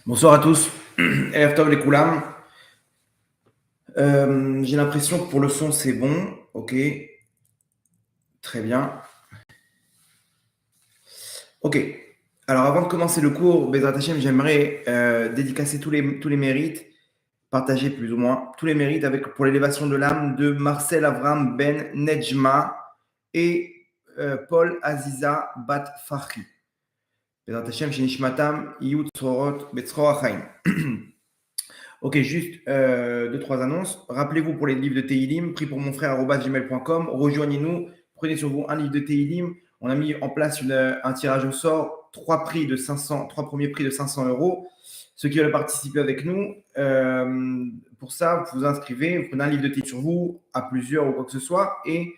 Bonsoir à tous. Erev Tov les Koulam. J'ai l'impression que pour le son, c'est bon. Ok, très bien. Ok. Alors, avant de commencer le cours, Bezrat Hashem, j'aimerais dédicacer tous les mérites, partager plus ou moins tous les mérites pour l'élévation de l'âme de Marcel Avram Ben Nejma et Paul Aziza Bat Fachi. Bezrat Hashem, Shenishmatam, Iyut Tzorot, Betzro Achaim. Ok, juste deux, trois annonces. Rappelez-vous pour les livres de Teilim, prix pour mon frère @gmail.com. Rejoignez-nous, prenez sur vous un livre de Teilim. On a mis en place un tirage au sort, trois premiers prix de 500 euros. Ceux qui veulent participer avec nous, pour ça, vous vous inscrivez, vous prenez un livre de Teilim sur vous, à plusieurs ou quoi que ce soit, et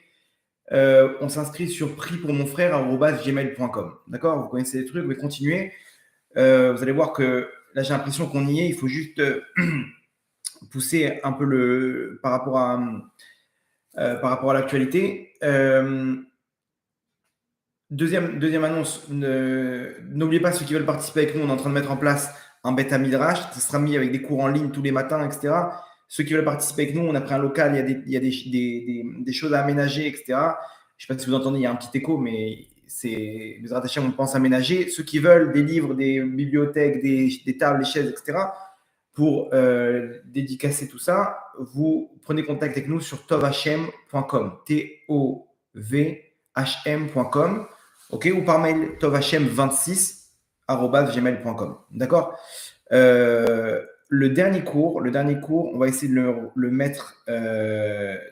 on s'inscrit sur prix pour mon frère @gmail.com. D'accord? Vous connaissez les trucs, vous pouvez continuer. Vous allez voir que là, j'ai l'impression qu'on y est. Il faut juste pousser un peu par rapport à l'actualité. Deuxième annonce, n'oubliez pas ceux qui veulent participer avec nous, on est en train de mettre en place un bêta midrash. Ça sera mis avec des cours en ligne tous les matins, etc. Ceux qui veulent participer avec nous, on a pris un local, il y a des choses à aménager, etc. Je ne sais pas si vous entendez, il y a un petit écho, mais c'est Bezrat Hashem, on pense aménager. Ceux qui veulent des livres, des bibliothèques, des tables, des chaises, etc. Pour dédicacer tout ça, vous prenez contact avec nous sur tovhm.com, tovhm.com, ok, ou par mail tovhm26@gmail.com, d'accord. Le dernier cours, on va essayer de le mettre,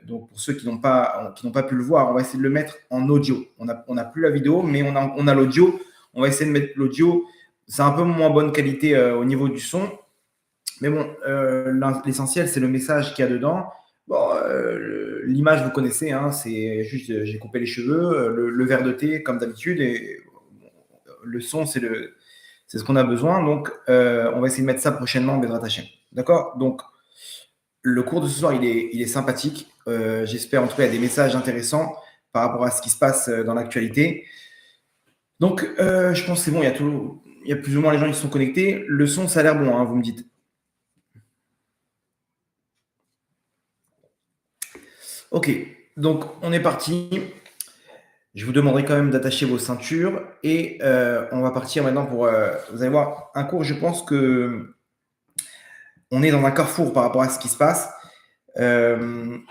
donc pour ceux qui n'ont pas pu le voir, on va essayer de le mettre en audio. On n'a plus la vidéo, mais on a l'audio. On va essayer de mettre l'audio. C'est un peu moins bonne qualité au niveau du son. Mais bon, l'essentiel, c'est le message qu'il y a dedans. Bon, l'image, vous connaissez, hein, c'est juste, j'ai coupé les cheveux, le verre de thé, comme d'habitude, et le son, c'est ce qu'on a besoin. Donc, on va essayer de mettre ça prochainement en Bezrat Hashem. D'accord? Donc, le cours de ce soir, il est sympathique. J'espère, en tout cas, il y a des messages intéressants par rapport à ce qui se passe dans l'actualité. Donc, je pense que c'est bon, il y a plus ou moins les gens qui sont connectés. Le son, ça a l'air bon, hein, vous me dites. Ok, donc on est parti. Je vous demanderai quand même d'attacher vos ceintures et on va partir maintenant pour, vous allez voir, un cours, je pense que on est dans un carrefour par rapport à ce qui se passe. Comme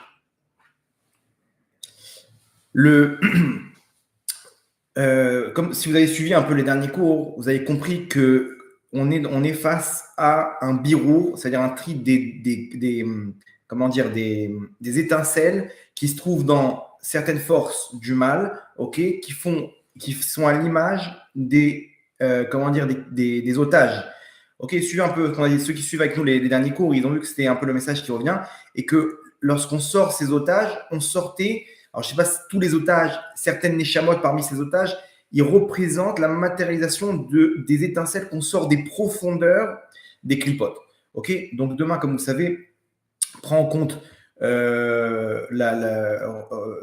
si vous avez suivi un peu les derniers cours, vous avez compris que on est face à un birour, c'est-à-dire un tri des étincelles qui se trouvent dans certaines forces du mal, ok, qui sont à l'image des otages. Ok, suivez un peu, ceux qui suivent avec nous les derniers cours, ils ont vu que c'était un peu le message qui revient et que lorsqu'on sort ces otages, on sortait. Alors, je ne sais pas si tous les otages, certaines neshamot parmi ces otages, ils représentent la matérialisation des étincelles qu'on sort des profondeurs des clipotes. Ok, donc demain, comme vous savez, prend en compte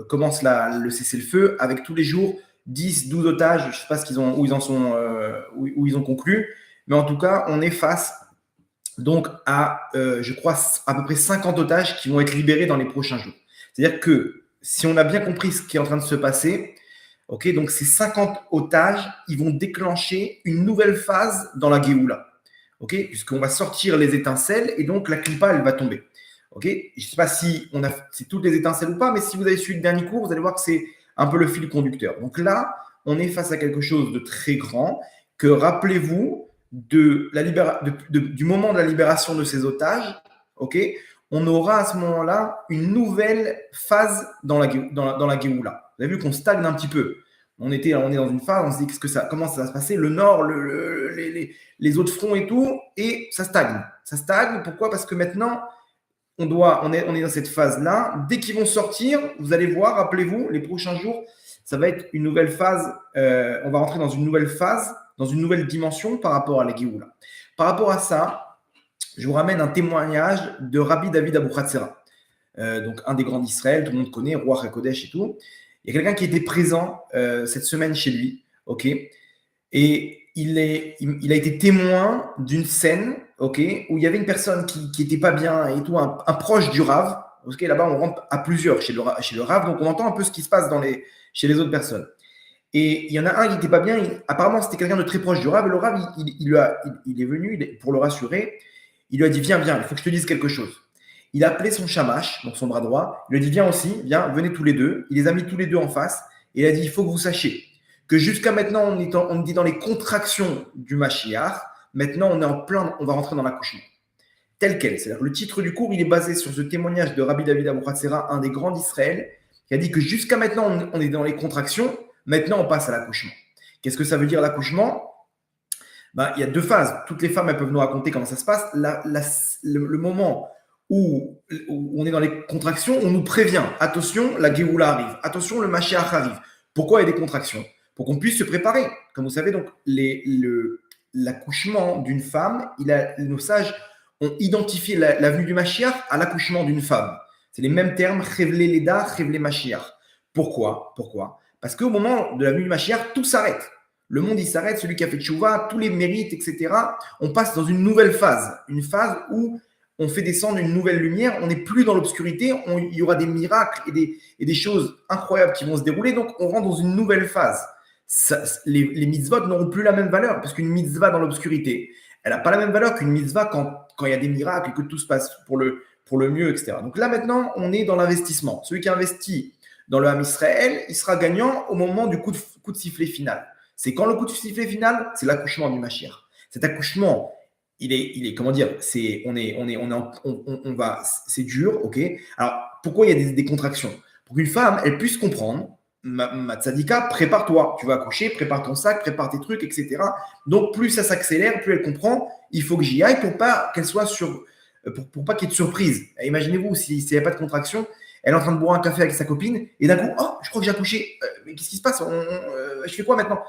commence le cessez-le-feu avec tous les jours 10, 12 otages, je ne sais pas où ils ont conclu, mais en tout cas, on est face donc à, je crois, à peu près 50 otages qui vont être libérés dans les prochains jours. C'est-à-dire que si on a bien compris ce qui est en train de se passer, ok, donc ces 50 otages, ils vont déclencher une nouvelle phase dans la Géoula, ok, puisqu'on va sortir les étincelles et donc la clipa, elle va tomber. Ok, je ne sais pas si c'est toutes les étincelles ou pas, mais si vous avez suivi le dernier cours, vous allez voir que c'est un peu le fil conducteur. Donc là, on est face à quelque chose de très grand que, rappelez-vous, du moment de la libération de ces otages, ok, on aura à ce moment-là une nouvelle phase dans la Géoula. Vous avez vu qu'on stagne un petit peu. On est dans une phase, on se dit comment ça va se passer, le nord, les autres fronts et tout, et ça stagne. Ça stagne, pourquoi? Parce que maintenant, on est dans cette phase-là. Dès qu'ils vont sortir, vous allez voir, rappelez-vous, les prochains jours, ça va être une nouvelle phase. On va rentrer dans une nouvelle phase, dans une nouvelle dimension par rapport à la Géoula. Par rapport à ça, je vous ramène un témoignage de Rabbi David Abouhatzera, donc un des grands d'Israël, tout le monde connaît, roi HaKodesh et tout. Il y a quelqu'un qui était présent cette semaine chez lui, ok. Et il a été témoin d'une scène, ok, où il y avait une personne qui était pas bien et tout, un proche du Rav. Ok, là-bas, on rentre à plusieurs chez le Rav, donc on entend un peu ce qui se passe chez les autres personnes. Et il y en a un qui n'était pas bien. Apparemment, c'était quelqu'un de très proche du Rav. Et le Rav, il est venu pour le rassurer. Il lui a dit, viens, il faut que je te dise quelque chose. Il a appelé son shamash, donc son bras droit. Il lui a dit, viens aussi, viens, venez tous les deux. Il les a mis tous les deux en face. Et il a dit, il faut que vous sachiez que jusqu'à maintenant, on dit dans les contractions du Mashiach. Maintenant, on va rentrer dans l'accouchement. Tel quel. C'est-à-dire que le titre du cours, il est basé sur ce témoignage de Rabbi David Abuchatzera, un des grands d'Israël, qui a dit que jusqu'à maintenant, on est dans les contractions. Maintenant, on passe à l'accouchement. Qu'est-ce que ça veut dire l'accouchement? Il y a deux phases. Toutes les femmes, elles peuvent nous raconter comment ça se passe. Le moment où on est dans les contractions, on nous prévient. Attention, la Géoula arrive. Attention, le Mashiach arrive. Pourquoi il y a des contractions? Pour qu'on puisse se préparer. Comme vous savez, donc, l'accouchement d'une femme, nos sages ont identifié la venue du Mashiach à l'accouchement d'une femme. C'est les mêmes termes, Chevlé Leda, Chevlé Mashiach. Pourquoi? Parce qu'au moment de la venue du Mashiach, tout s'arrête. Le monde, il s'arrête, celui qui a fait Tchouva, tous les mérites, etc. On passe dans une nouvelle phase. Une phase où on fait descendre une nouvelle lumière. On n'est plus dans l'obscurité. Il y aura des miracles et des choses incroyables qui vont se dérouler. Donc, on rentre dans une nouvelle phase. Les mitzvot n'auront plus la même valeur parce qu'une mitzvah dans l'obscurité, elle n'a pas la même valeur qu'une mitzvah quand il y a des miracles et que tout se passe pour le mieux, etc. Donc là, maintenant, on est dans l'investissement. Celui qui investit dans le Ham Israël, il sera gagnant au moment du coup de sifflet final. C'est quand le coup de sifflet final, c'est l'accouchement du Mashiach. Cet accouchement, il est comment dire, c'est dur, ok. Alors pourquoi il y a des contractions? Pour qu'une femme, elle puisse comprendre. Ma tzadika, prépare-toi, tu vas accoucher, prépare ton sac, prépare tes trucs, etc. Donc plus ça s'accélère, plus elle comprend. Il faut que j'y aille pour pas qu'elle soit pour pas qu'il y ait de surprise. Imaginez-vous s'il n'y a pas de contraction. Elle est en train de boire un café avec sa copine et d'un coup, oh, je crois que j'ai accouché. Mais qu'est-ce qui se passe? Je fais quoi maintenant?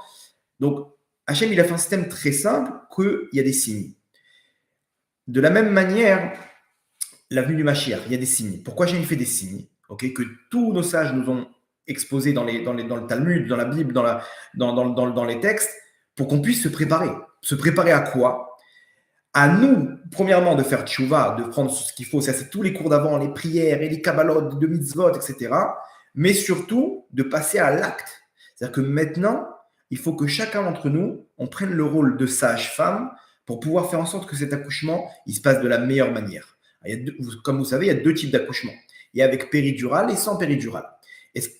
Donc, Hachem, il a fait un système très simple qu'il y a des signes. De la même manière, la venue du Mashiach, il y a des signes. Pourquoi Hachem fait des signes? Okay, que tous nos sages nous ont exposés dans le Talmud, dans la Bible, dans les textes, pour qu'on puisse se préparer. Se préparer à quoi? À nous, premièrement, de faire tchouva, de prendre ce qu'il faut. Ça, c'est tous les cours d'avant, les prières et les kabbalot, de mitzvot, etc. Mais surtout, de passer à l'acte. C'est-à-dire que maintenant, il faut que chacun d'entre nous, on prenne le rôle de sage-femme pour pouvoir faire en sorte que cet accouchement, il se passe de la meilleure manière. Comme vous savez, il y a deux types d'accouchement. Il y a avec péridurale et sans péridurale.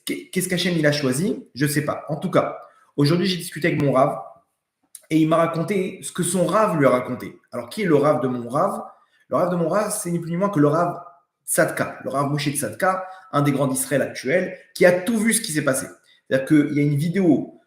Qu'est-ce qu'Hachem il a choisi? Je ne sais pas. En tout cas, aujourd'hui, j'ai discuté avec mon Rav et il m'a raconté ce que son Rav lui a raconté. Alors, qui est le Rav de mon Rav? Le Rav de mon Rav, c'est ni plus ni moins que le Rav Tzadka, le Rav Moshe Tzadka, un des grands d'Israël actuels, qui a tout vu ce qui s'est passé. C'est-à-dire qu'il y a une vidéo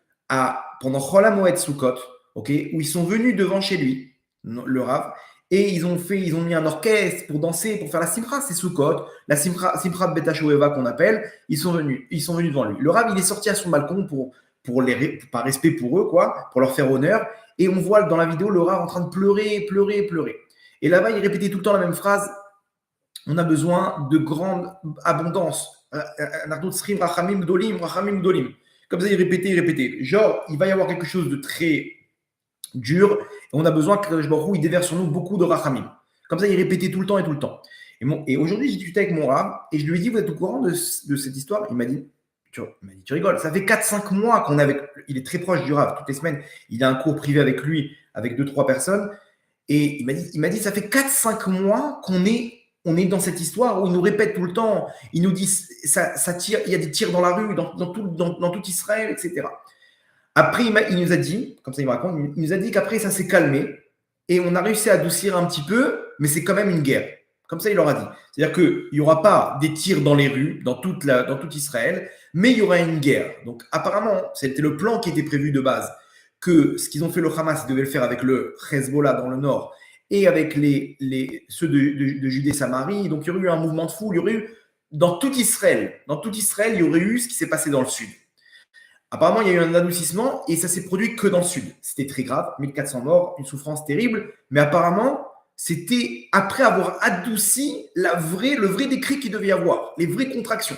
pendant Chol HaMoed Sukkot, okay, où ils sont venus devant chez lui, le Rav, et ils ont mis un orchestre pour danser, pour faire la simcha, c'est Sukkot, la simcha Bet HaShoeva qu'on appelle. Ils sont venus devant lui. Le Rav, il est sorti à son balcon par respect pour eux, quoi, pour leur faire honneur. Et on voit dans la vidéo le Rav en train de pleurer. Et là-bas, il répétait tout le temps la même phrase. On a besoin de grande abondance. Rachamim Gdolim. Comme ça, il répétait. Genre, il va y avoir quelque chose de très dur, et on a besoin que il déverse sur nous beaucoup de rachamim. Comme ça, il répétait tout le temps. Et aujourd'hui, j'ai discuté avec mon Rav, et je lui ai dit, vous êtes au courant de cette histoire? Il m'a dit, tu rigoles, ça fait 4-5 mois qu'on est avec. Il est très proche du Rav, toutes les semaines, il a un cours privé avec lui, avec 2-3 personnes, et il m'a dit, ça fait 4-5 mois qu'on est dans cette histoire où il nous répète tout le temps, il nous dit, ça tire, il y a des tirs dans la rue, dans tout Israël, etc. Après, il nous a dit, comme ça il me raconte, il nous a dit qu'après ça s'est calmé et on a réussi à adoucir un petit peu, mais c'est quand même une guerre. Comme ça, il leur a dit. C'est-à-dire qu'il n'y aura pas des tirs dans les rues, dans tout Israël, mais il y aura une guerre. Donc apparemment, c'était le plan qui était prévu de base, que ce qu'ils ont fait le Hamas, ils devaient le faire avec le Hezbollah dans le nord et avec ceux de Judée-Samarie. Donc il y aurait eu un mouvement de foule, il y aurait eu dans tout Israël, il y aurait eu ce qui s'est passé dans le sud. Apparemment, il y a eu un adoucissement et ça s'est produit que dans le sud. C'était très grave, 1400 morts, une souffrance terrible. Mais apparemment, c'était après avoir adouci le vrai décret qu'il devait y avoir, les vraies contractions.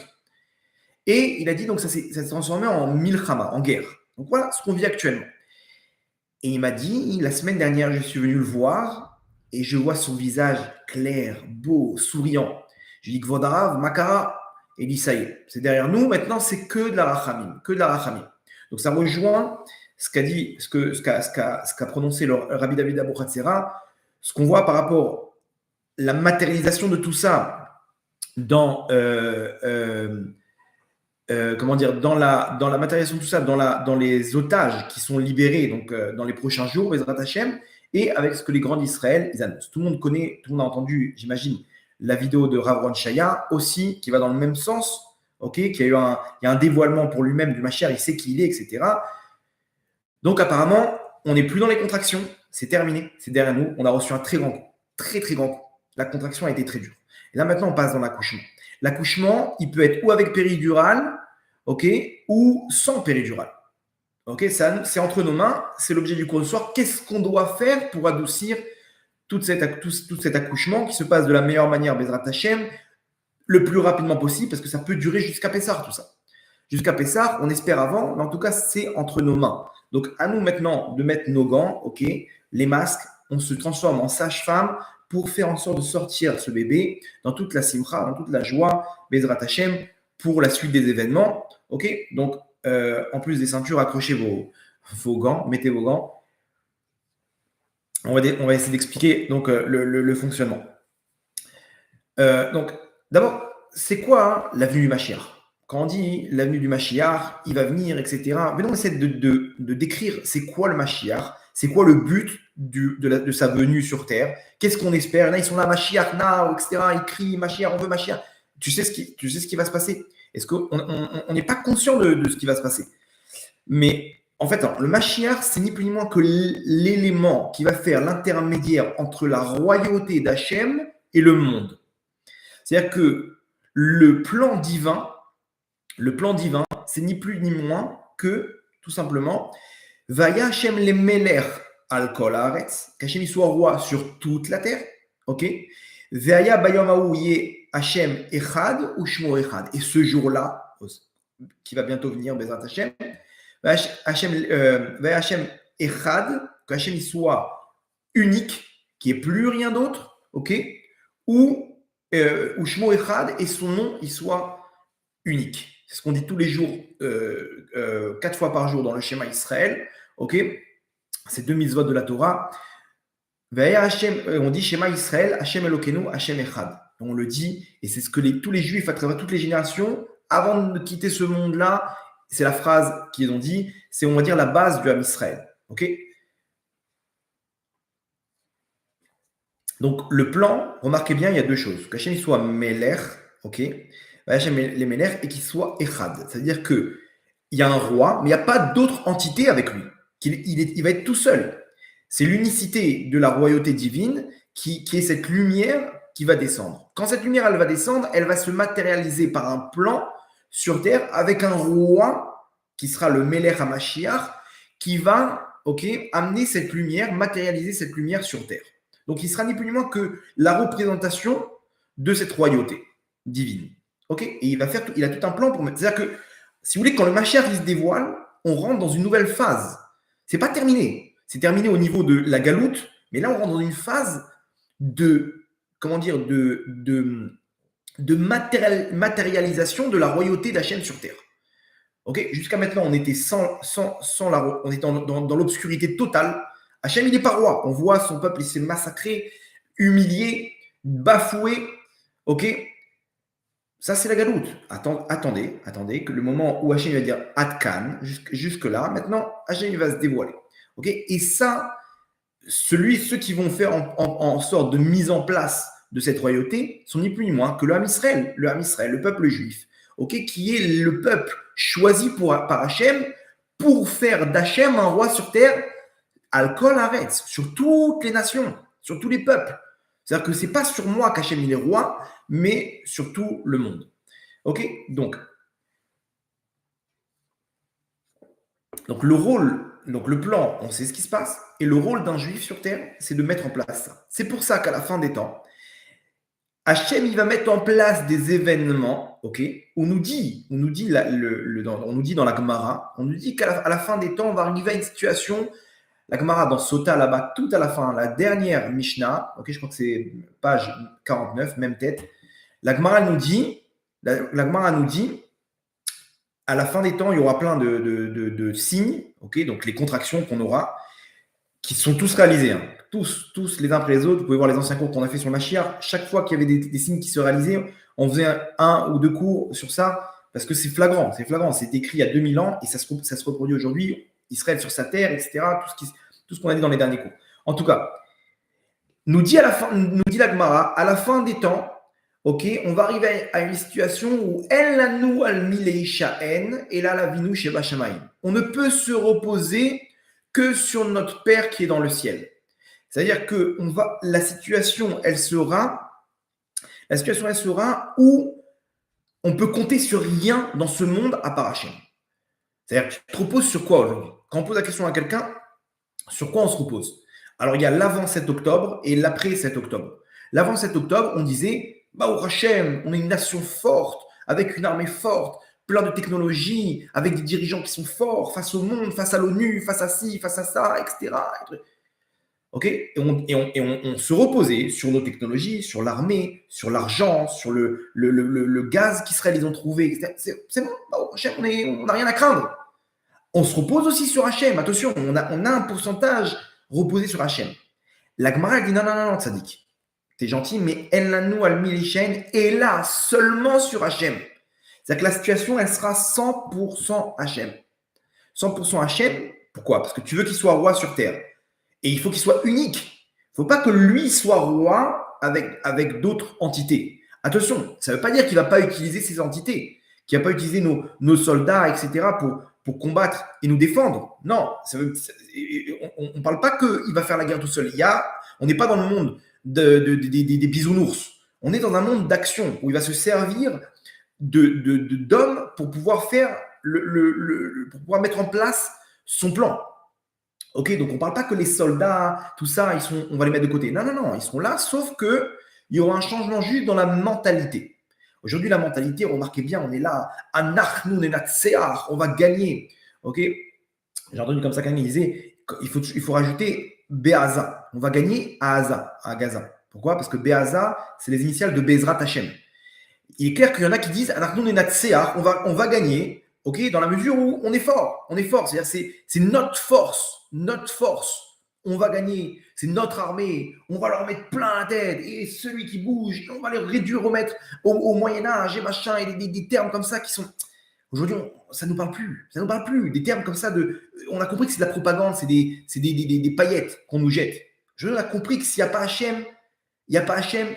Et il a dit donc ça s'est transformé en milchama, en guerre. Donc voilà ce qu'on vit actuellement. Et il m'a dit, la semaine dernière, je suis venu le voir et je vois son visage clair, beau, souriant. Je dis, Kvodarav, Makara. Et il dit, ça y est, c'est derrière nous. Maintenant, c'est que de la rachamim, que de la rachamim. Donc, ça rejoint ce qu'a dit, ce qu'a prononcé le Rabbi David Abou Hatzera, ce qu'on voit par rapport à la matérialisation de tout ça dans comment dire, dans la matérialisation de tout ça, dans les otages qui sont libérés donc, dans les prochains jours, Bezrat Hashem, et avec ce que les grands d'Israël ils annoncent. Tout le monde connaît, tout le monde a entendu, j'imagine, la vidéo de Rav Ron Shaya aussi, qui va dans le même sens, okay, il y a un dévoilement pour lui-même du Mashiach, il sait qui il est, etc. Donc apparemment, on n'est plus dans les contractions, c'est terminé, c'est derrière nous, on a reçu un très grand coup, très très grand coup. La contraction a été très dure. Et là maintenant, on passe dans l'accouchement. L'accouchement, il peut être ou avec péridurale, ok, ou sans péridurale. Ok, c'est entre nos mains, c'est l'objet du cours de soir. Qu'est-ce qu'on doit faire pour adoucir tout cet accouchement qui se passe de la meilleure manière, Bezrat Hashem, le plus rapidement possible, parce que ça peut durer jusqu'à Pessah, tout ça. Jusqu'à Pessah, on espère avant, mais en tout cas, c'est entre nos mains. Donc, à nous maintenant de mettre nos gants, ok, les masques, on se transforme en sage-femme pour faire en sorte de sortir ce bébé dans toute la simcha, dans toute la joie, Bezrat Hashem, pour la suite des événements. Ok, donc en plus des ceintures, accrochez vos gants, mettez vos gants. On va essayer d'expliquer donc le fonctionnement. Donc, d'abord, c'est quoi l'avenue du Mashiach? Quand on dit l'avenue du Mashiach, il va venir, etc. Mais on essaie de décrire c'est quoi le Mashiach, c'est quoi le but de sa venue sur Terre, qu'est-ce qu'on espère. Là, ils sont là, Mashiach, now, etc. Ils crient, Mashiach, on veut Mashiach. Tu sais ce qui va se passer. Est-ce qu'on n'est pas conscient de ce qui va se passer? Mais en fait, le Mashiach, c'est ni plus ni moins que l'élément qui va faire l'intermédiaire entre la royauté d'Hachem et le monde. C'est-à-dire que le plan divin, c'est ni plus ni moins que, tout simplement, Vaya Hashem le Meler al kol haaretz, qu'Hachem soit roi sur toute la terre, ok? Vaya bayom hahu yeh Hashem echad ou shmo echad. Et ce jour-là, qui va bientôt venir, Bezrat Hashem, Vaya Hashem echad, qu'Hachem soit unique, qui est plus rien d'autre, ok? Ou Shmo Echad et son nom, il soit unique. C'est ce qu'on dit tous les jours, 4 fois par jour dans le schéma Israël. Ok, c'est 2 mitzvot de la Torah. On dit schéma Israël, Hashem Elokeinu, Hashem Echad. On le dit, et c'est ce que tous les juifs à travers toutes les générations, avant de quitter ce monde-là, c'est la phrase qu'ils ont dit, c'est on va dire la base du Ham Israël. Ok. Donc, le plan, remarquez bien, il y a deux choses. Qu'Hachem soit Meler, ok, Hachem les Meler, et qu'il soit Echad. C'est-à-dire qu'il y a un roi, mais il n'y a pas d'autre entité avec lui. Il va être tout seul. C'est l'unicité de la royauté divine qui est cette lumière qui va descendre. Quand cette lumière, elle va descendre, elle va se matérialiser par un plan sur terre avec un roi qui sera le Meler HaMashiach qui va, ok, amener cette lumière, matérialiser cette lumière sur terre. Donc, il sera ni plus ni moins que la représentation de cette royauté divine. Ok. Et il a tout un plan pour mettre. C'est-à-dire que, si vous voulez, quand le Mashiach il se dévoile, on rentre dans une nouvelle phase. C'est pas terminé. C'est terminé au niveau de la galoute, mais là, on rentre dans une phase de, comment dire, de matérialisation de la royauté d'Hachem sur terre. Ok. Jusqu'à maintenant, on était on était dans l'obscurité totale. Hachem, il n'est pas roi. On voit son peuple, il s'est massacré, humilié, bafoué. Ok. Ça, c'est la galoute. Attendez, que le moment où Hachem va dire Atkan, jusque-là, maintenant, Hachem va se dévoiler. Ok. Et ça, ceux qui vont faire en sorte de mise en place de cette royauté sont ni plus ni moins que le Ham Israël, le peuple juif, ok, qui est le peuple choisi par Hachem pour faire d'Hachem un roi sur terre. Al-Kol Haaretz, sur toutes les nations, sur tous les peuples. C'est-à-dire que ce n'est pas sur moi qu'Hachem il est roi, mais sur tout le monde. Ok. Donc le plan, on sait ce qui se passe, et le rôle d'un juif sur terre, c'est de mettre en place ça. C'est pour ça qu'à la fin des temps, Hachem il va mettre en place des événements, ok, on nous dit dans la Gemara, on nous dit qu'à la fin des temps, on va arriver à une situation. La Gemara dans Sota là-bas, tout à la fin, la dernière Mishnah, ok, je crois que c'est page 49, même tête. La Gemara nous dit, à la fin des temps, il y aura plein de signes, ok, donc les contractions qu'on aura, qui sont tous réalisés, hein. Tous les uns après les autres. Vous pouvez voir les anciens cours qu'on a fait sur le Mashiach. Chaque fois qu'il y avait des signes qui se réalisaient, on faisait un ou deux cours sur ça, parce que c'est flagrant, c'est écrit il y a 2000 ans, et ça se reproduit aujourd'hui, Israël sur sa terre, etc., tout ce qu'on a dit dans les derniers cours. En tout cas, nous dit la Gemara, à la fin des temps, ok, on va arriver à une situation où El lanu al mileishaen et la lavinu sheba shamayim. On ne peut se reposer que sur notre Père qui est dans le ciel. C'est-à-dire que la situation, elle sera où on peut compter sur rien dans ce monde à part Hachem. C'est-à-dire que tu te reposes sur quoi aujourd'hui? Quand on pose la question à quelqu'un, sur quoi on se repose? Alors, il y a l'avant 7 octobre et l'après 7 octobre. L'avant 7 octobre, on disait, Baruch Hashem, on est une nation forte, avec une armée forte, plein de technologies, avec des dirigeants qui sont forts face au monde, face à l'ONU, face à ci, face à ça, etc. Ok, et on se reposait sur nos technologies, sur l'armée, sur l'argent, sur le gaz qu'Israël ont trouvé. C'est bon, Baruch Hashem, on n'a rien à craindre. On se repose aussi sur Hachem. Attention, on a un pourcentage reposé sur Hachem. La Gemara dit non, Tzadik. T'es gentil, mais El lanu al milishen est là seulement sur Hachem. C'est-à-dire que la situation, elle sera 100% Hachem. 100% Hachem, pourquoi? Parce que tu veux qu'il soit roi sur terre. Et il faut qu'il soit unique. Il ne faut pas que lui soit roi avec d'autres entités. Attention, ça ne veut pas dire qu'il ne va pas utiliser ces entités, qu'il ne va pas utiliser nos soldats, etc., pour combattre et nous défendre. Non, on ne parle pas qu'il va faire la guerre tout seul. On n'est pas dans le monde des bisounours. On est dans un monde d'action où il va se servir d'hommes pour pouvoir faire pour pouvoir mettre en place son plan. Ok, donc on ne parle pas que les soldats, tout ça, on va les mettre de côté. Non, ils seront là, sauf qu'il y aura un changement juste dans la mentalité. Aujourd'hui, la mentalité, remarquez bien, on est là, Anachnu nenatseach, on va gagner. Ok, j'ai entendu comme ça quelqu'un disait, il faut rajouter Be'aza. On va gagner à Gaza. Pourquoi? Parce que Be'aza, c'est les initiales de Bezrat Hashem. Il est clair qu'il y en a qui disent Anachnu nenatseach, on va gagner. Ok, dans la mesure où on est fort, c'est-à-dire c'est notre force. On va gagner, c'est notre armée, on va leur mettre plein la tête, et celui qui bouge, on va les réduire, remettre au Moyen-Âge et machin, et des termes comme ça qui sont. Aujourd'hui, ça ne nous parle plus. Des termes comme ça, on a compris que c'est de la propagande, c'est des paillettes qu'on nous jette. On a compris que s'il n'y a pas Hachem,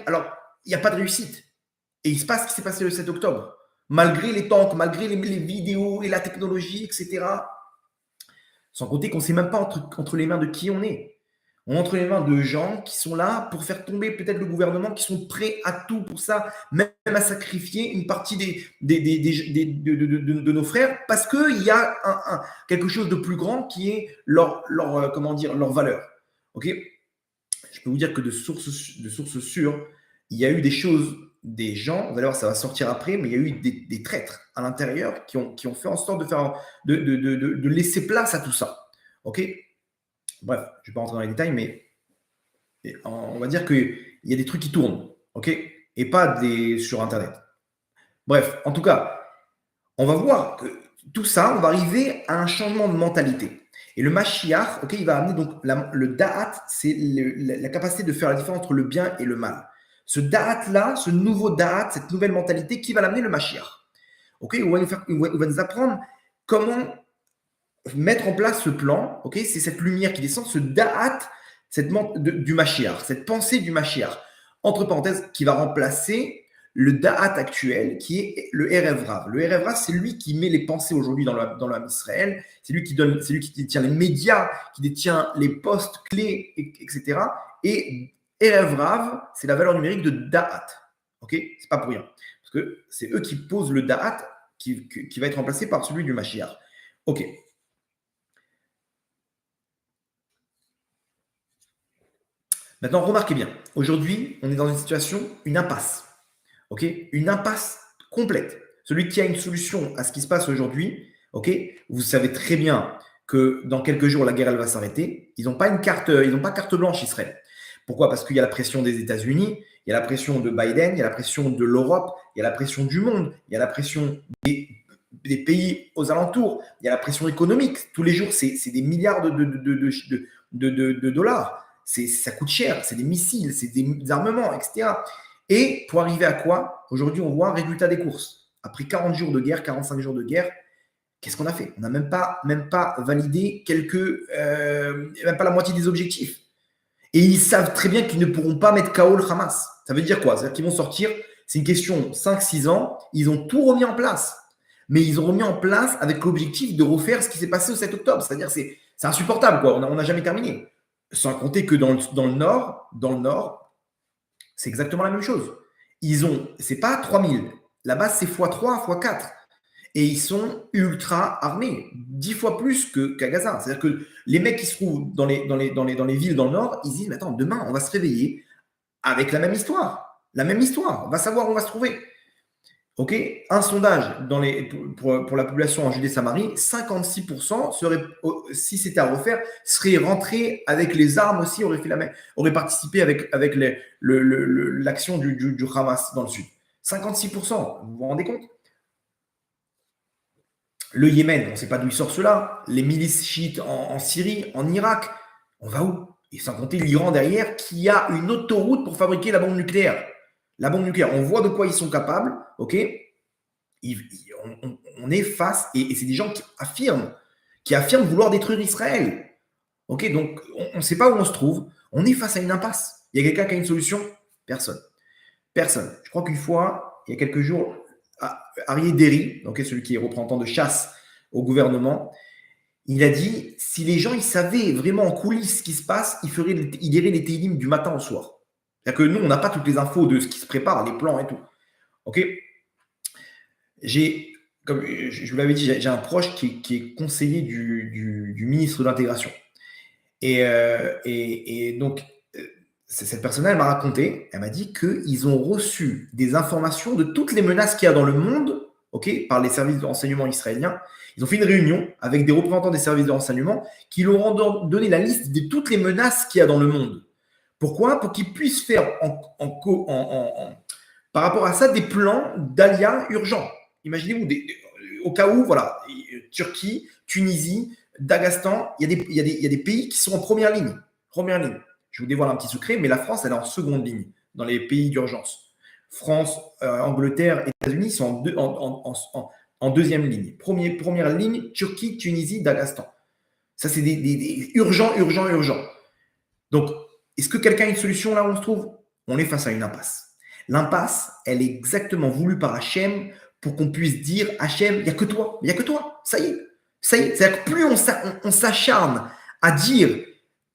alors il n'y a pas de réussite. Et il se passe ce qui s'est passé le 7 octobre. Malgré les tanks, malgré les vidéos et la technologie, etc. Sans compter qu'on ne sait même pas entre les mains de qui on est. On est entre les mains de gens qui sont là pour faire tomber peut-être le gouvernement, qui sont prêts à tout pour ça, même à sacrifier une partie de nos frères, parce qu'il y a quelque chose de plus grand qui est leur valeur. Ok, je peux vous dire que de sources sûres, il y a eu des choses, des gens, vous allez voir, ça va sortir après, mais il y a eu des traîtres à l'intérieur qui ont fait en sorte de laisser place à tout ça. Ok, bref, je ne vais pas rentrer dans les détails, mais on va dire qu'il y a des trucs qui tournent, ok, et pas sur Internet. Bref, en tout cas, on va voir que tout ça, on va arriver à un changement de mentalité. Et le Mashiach, ok, il va amener donc le Da'at, c'est la capacité de faire la différence entre le bien et le mal. Ce Da'at-là, ce nouveau Da'at, cette nouvelle mentalité, qui va l'amener le Mashiach. Ok, il va nous apprendre comment mettre en place ce plan. Ok, c'est cette lumière qui descend, ce Da'at du Mashiach, cette pensée du Mashiach, entre parenthèses, qui va remplacer le Da'at actuel, qui est le Erev Rav. Le Erev Rav, c'est lui qui met les pensées aujourd'hui dans l'âme Israël, c'est lui qui détient les médias, qui détient les postes clés, etc. Et Erev Rav, c'est la valeur numérique de Da'at. Ok, c'est pas pour rien. Parce que c'est eux qui posent le Da'at qui va être remplacé par celui du Mashiach. Ok. Maintenant, remarquez bien. Aujourd'hui, on est dans une situation, une impasse. Ok, une impasse complète. Celui qui a une solution à ce qui se passe aujourd'hui, ok, vous savez très bien que dans quelques jours, la guerre, elle va s'arrêter. Ils n'ont pas carte blanche, Israël. Pourquoi? Parce qu'il y a la pression des États-Unis, il y a la pression de Biden, il y a la pression de l'Europe, il y a la pression du monde, il y a la pression des pays aux alentours, il y a la pression économique. Tous les jours, c'est des milliards de dollars. Ça coûte cher, c'est des missiles, c'est des armements, etc. Et pour arriver à quoi? Aujourd'hui, on voit un résultat des courses. Après 40 jours de guerre, 45 jours de guerre, qu'est-ce qu'on a fait? On n'a même pas validé même pas la moitié des objectifs. Et ils savent très bien qu'ils ne pourront pas mettre KO le Hamas. Ça veut dire quoi? C'est-à-dire qu'ils vont sortir, c'est une question 5-6 ans, ils ont tout remis en place. Mais ils ont remis en place avec l'objectif de refaire ce qui s'est passé au 7 octobre. C'est-à-dire c'est insupportable, quoi. On n'a jamais terminé. Sans compter que dans le nord, c'est exactement la même chose. C'est pas 3000. La base, c'est x3, x4. Et ils sont ultra armés, 10 fois plus qu'à Gaza. C'est-à-dire que les mecs qui se trouvent dans les villes dans le nord, ils disent, mais attends, demain, on va se réveiller avec la même histoire. La même histoire. On va savoir où on va se trouver. OK? Un sondage pour la population en Judée-Samarie, 56% si c'était à refaire, seraient rentrés avec les armes aussi, auraient participé avec l'action du Hamas dans le sud. 56%, vous vous rendez compte? Le Yémen, on ne sait pas d'où il sort cela. Les milices chiites en Syrie, en Irak, on va où? Et sans compter l'Iran derrière, qui a une autoroute pour fabriquer la bombe nucléaire. La bombe nucléaire, on voit de quoi ils sont capables, ok? On est face, et c'est des gens qui affirment vouloir détruire Israël. Ok, donc on ne sait pas où on se trouve. On est face à une impasse. Il y a quelqu'un qui a une solution? Personne. Personne. Je crois qu'une fois, il y a quelques jours, Arié Deri, donc celui qui est représentant de chasse au gouvernement, il a dit si les gens ils savaient vraiment en coulisses ce qui se passe, ils liraient les télim du matin au soir. C'est-à-dire que nous, on n'a pas toutes les infos de ce qui se prépare, les plans et tout. Ok? Comme je vous l'avais dit, j'ai un proche qui est conseiller du ministre de l'Intégration. Et donc, cette personne-là, elle m'a raconté, elle m'a dit qu'ils ont reçu des informations de toutes les menaces qu'il y a dans le monde, ok, par les services de renseignement israéliens. Ils ont fait une réunion avec des représentants des services de renseignement qui leur ont donné la liste de toutes les menaces qu'il y a dans le monde. Pourquoi? Pour qu'ils puissent faire par rapport à ça des plans d'alia urgents. Imaginez-vous, au cas où, voilà, Turquie, Tunisie, Daghestan, il y a des pays qui sont en première ligne. Première ligne. Je vous dévoile un petit secret, mais la France, elle est en seconde ligne dans les pays d'urgence. France, Angleterre, États-Unis sont en deuxième ligne. Première ligne, Turquie, Tunisie, Daghestan. Ça, c'est des urgents. Donc, est-ce que quelqu'un a une solution là où on se trouve? On est face à une impasse. L'impasse, elle est exactement voulue par Hachem pour qu'on puisse dire Hachem, il n'y a que toi, ça y est. C'est-à-dire que plus on s'acharne à dire